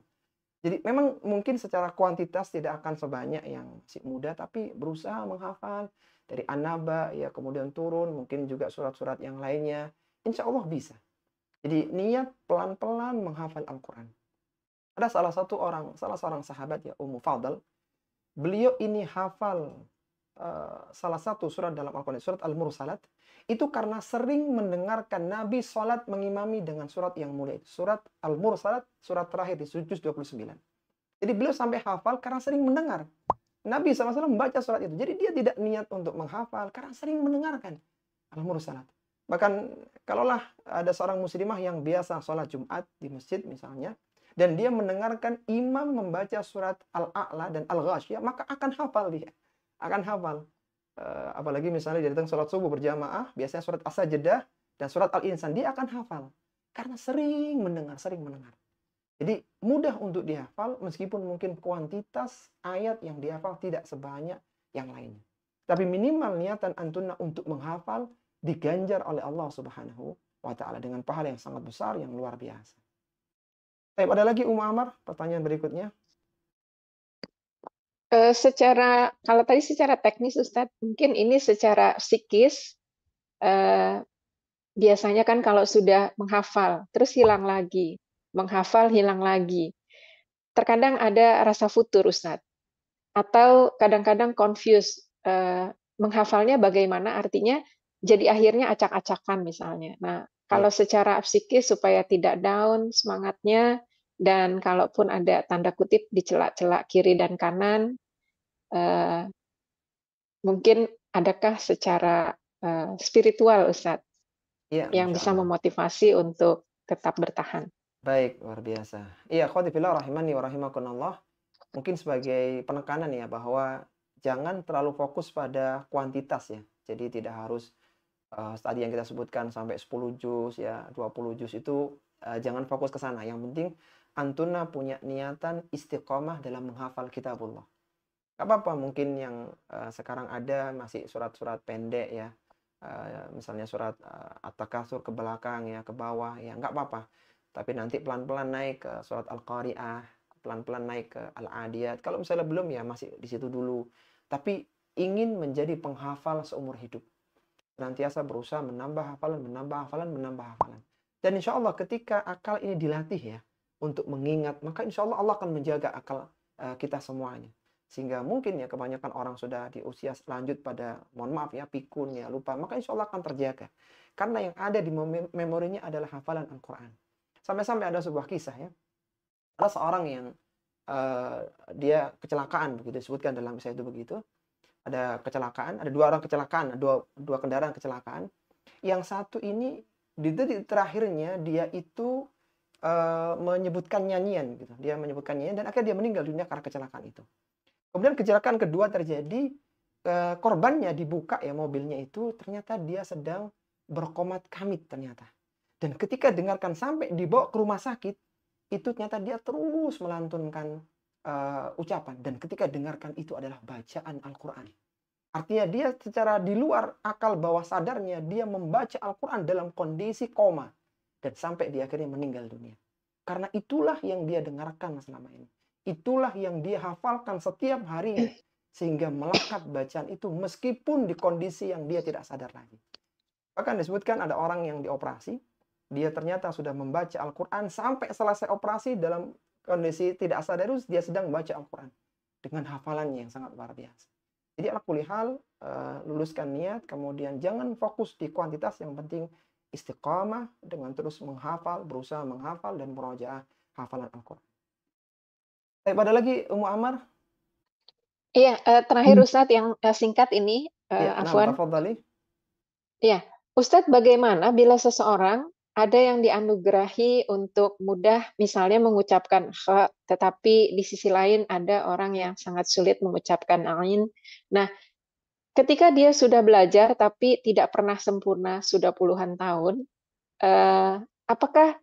Jadi memang mungkin secara kuantitas tidak akan sebanyak yang masih muda, tapi berusaha menghafal dari An-Naba, ya kemudian turun, mungkin juga surat-surat yang lainnya. Insya Allah bisa. Jadi niat pelan-pelan menghafal Al-Quran. Ada salah seorang sahabat ya, Ummu Fadl. Beliau ini hafal salah satu surat dalam Al-Quran, surat Al-Mursalat. Itu karena sering mendengarkan Nabi sholat mengimami dengan surat yang mulia. Surat Al-Mursalat, surat terakhir di juz 29. Jadi beliau sampai hafal karena sering mendengar. Nabi SAW membaca surat itu. Jadi dia tidak niat untuk menghafal karena sering mendengarkan Al-Mursalat. Bahkan kalaulah ada seorang muslimah yang biasa sholat Jumat di masjid misalnya, dan dia mendengarkan imam membaca surat Al-A'la dan Al-Ghasyiyah, maka akan hafal dia. Akan hafal. Apalagi misalnya dia datang sholat subuh berjamaah, biasanya surat As-Sajdah dan surat Al-Insan, dia akan hafal. Karena sering mendengar. Jadi mudah untuk dihafal meskipun mungkin kuantitas ayat yang dihafal tidak sebanyak yang lainnya. Tapi minimal niatan antunna untuk menghafal diganjar oleh Allah Subhanahu wa Ta'ala dengan pahala yang sangat besar, yang luar biasa. Baik, ada lagi Ummu Amar, pertanyaan berikutnya. Kalau tadi secara teknis Ustadz, mungkin ini secara psikis, biasanya kan kalau sudah menghafal, terus hilang lagi. Menghafal, hilang lagi. Terkadang ada rasa futur, Ustadz. Atau kadang-kadang confused. Menghafalnya bagaimana, artinya jadi akhirnya acak-acakan misalnya. Nah, kalau secara psikis supaya tidak down semangatnya, dan kalaupun ada tanda kutip di celak-celak kiri dan kanan, mungkin adakah secara spiritual, Ustadz, yang bisa memotivasi untuk tetap bertahan? Baik, luar biasa. Iya, akhwati fillah rahimani wa rahimakumullah. Mungkin sebagai penekanan ya, bahwa jangan terlalu fokus pada kuantitas ya. Jadi tidak harus tadi yang kita sebutkan sampai 10 juz ya, 20 juz itu jangan fokus ke sana. Yang penting antuna punya niatan istiqomah dalam menghafal kitabullah. Gak apa-apa mungkin yang sekarang ada masih surat-surat pendek ya. Misalnya surat At-Takatsur ke belakang ya, ke bawah ya, nggak apa-apa. Tapi nanti pelan-pelan naik ke surat Al-Qari'ah, pelan-pelan naik ke Al-Adiyat. Kalau misalnya belum ya masih di situ dulu. Tapi ingin menjadi penghafal seumur hidup. Senantiasa berusaha menambah hafalan. Dan insya Allah ketika akal ini dilatih ya, untuk mengingat, maka insya Allah Allah akan menjaga akal kita semuanya. Sehingga mungkin ya kebanyakan orang sudah di usia lanjut pada, mohon maaf ya, pikun ya, lupa. Maka insya Allah akan terjaga. Karena yang ada di memorinya adalah hafalan Al-Quran. Sampai-sampai ada sebuah kisah ya. Ada seorang yang dia kecelakaan, begitu disebutkan dalam kisah itu begitu. Ada kecelakaan, ada dua orang kecelakaan, dua kendaraan kecelakaan. Yang satu ini di terakhirnya dia itu menyebutkan nyanyian gitu. Dia menyebutkan nyanyian dan akhirnya dia meninggal dunia karena kecelakaan itu. Kemudian kecelakaan kedua terjadi, korbannya dibuka ya mobilnya itu, ternyata dia sedang berkomat kamit ternyata. Dan ketika dengarkan sampai dibawa ke rumah sakit, itu ternyata dia terus melantunkan ucapan. Dan ketika dengarkan itu adalah bacaan Al-Quran. Artinya dia secara di luar akal bawah sadarnya, dia membaca Al-Quran dalam kondisi koma. Dan sampai dia akhirnya meninggal dunia. Karena itulah yang dia dengarkan selama ini. Itulah yang dia hafalkan setiap harinya. Sehingga melekat bacaan itu meskipun di kondisi yang dia tidak sadar lagi. Bahkan disebutkan ada orang yang dioperasi. Dia ternyata sudah membaca Al-Quran sampai selesai operasi dalam kondisi tidak sadar, dia sedang membaca Al-Quran. Dengan hafalannya yang sangat luar biasa. Jadi ala kulli hal, luluskan niat, kemudian jangan fokus di kuantitas, yang penting istiqamah dengan terus menghafal, berusaha menghafal dan murojaah hafalan Al-Quran. Ada lagi Ummu Ammar? Iya, terakhir Ustadz yang singkat ini, Ya, Afwan. tafadhali. Iya, Ustadz, bagaimana bila seseorang ada yang dianugerahi untuk mudah misalnya mengucapkan kha, tetapi di sisi lain ada orang yang sangat sulit mengucapkan ain. Nah, ketika dia sudah belajar tapi tidak pernah sempurna sudah puluhan tahun, apakah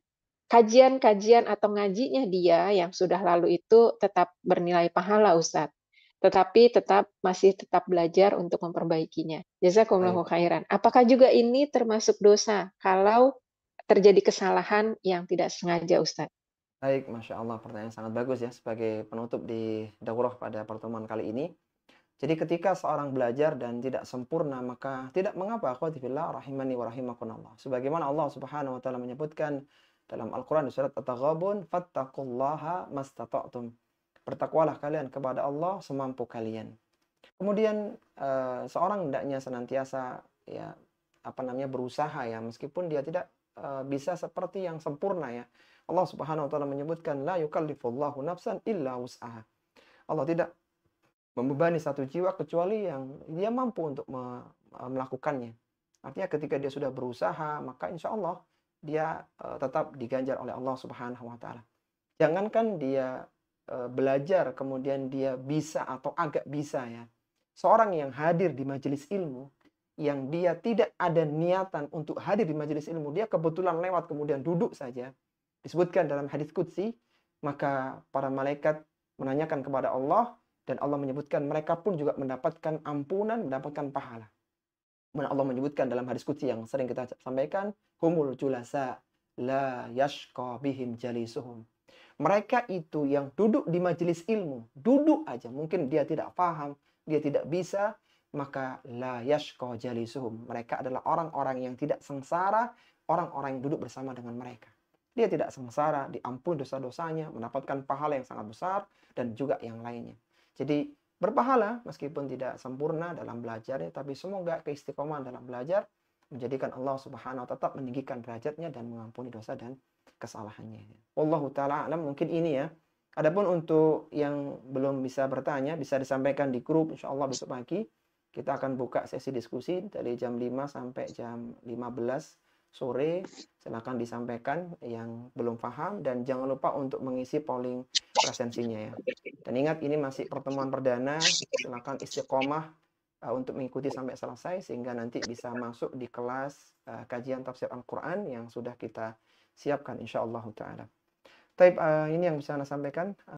kajian-kajian atau ngajinya dia yang sudah lalu itu tetap bernilai pahala, Ustadz? Tetapi masih tetap belajar untuk memperbaikinya. Jazakumullahu khairan. Apakah juga ini termasuk dosa kalau terjadi kesalahan yang tidak sengaja, Ustadz? Baik, Masya Allah, pertanyaan sangat bagus ya sebagai penutup di daurah pada pertemuan kali ini. Jadi ketika seorang belajar dan tidak sempurna, maka tidak mengapa, akhwati fillah rahimani wa rahimakumullah. Sebagaimana Allah Subhanahu wa taala menyebutkan dalam Al-Qur'an di surat At-Taghabun, fattaqullaha mastata'tum. Bertakwalah kalian kepada Allah semampu kalian. Kemudian seorang hendaknya senantiasa berusaha ya, meskipun dia tidak bisa seperti yang sempurna ya. Allah Subhanahu wa taala menyebutkan la yukallifullahu nafsan illa wus'aha. Allah tidak membebani satu jiwa kecuali yang dia mampu untuk melakukannya. Artinya ketika dia sudah berusaha, maka insya Allah dia tetap diganjar oleh Allah Subhanahu wa taala. Jangankan dia belajar kemudian dia bisa atau agak bisa ya. Seorang yang hadir di majelis ilmu, yang dia tidak ada niatan untuk hadir di majelis ilmu, dia kebetulan lewat kemudian duduk saja, disebutkan dalam hadis qudsi, maka para malaikat menanyakan kepada Allah, dan Allah menyebutkan mereka pun juga mendapatkan ampunan, mendapatkan pahala. Mana Allah menyebutkan dalam hadis qudsi yang sering kita sampaikan, humul julasa la yashqa bihim jalisuhum. Mereka itu yang duduk di majelis ilmu, duduk aja, mungkin dia tidak paham, dia tidak bisa, maka la yashqa jalisuhum. Mereka adalah orang-orang yang tidak sengsara, orang-orang yang duduk bersama dengan mereka. Dia tidak sengsara, diampuni dosa-dosanya, mendapatkan pahala yang sangat besar, dan juga yang lainnya. Jadi berpahala meskipun tidak sempurna dalam belajarnya, tapi semoga keistiqomahan dalam belajar menjadikan Allah Subhanahu wa taala tetap meninggikan derajatnya dan mengampuni dosa dan kesalahannya. Wallahu taala alam, mungkin ini ya. Adapun untuk yang belum bisa bertanya, bisa disampaikan di grup, insyaallah besok pagi kita akan buka sesi diskusi dari jam 5 sampai jam 15 sore. Silakan disampaikan yang belum paham, dan jangan lupa untuk mengisi polling presensinya ya. Dan ingat, ini masih pertemuan perdana, silakan istiqomah untuk mengikuti sampai selesai sehingga nanti bisa masuk di kelas kajian tafsir Al-Quran yang sudah kita siapkan insyaallah ta'ala. Taib, ini yang bisa Anda sampaikan.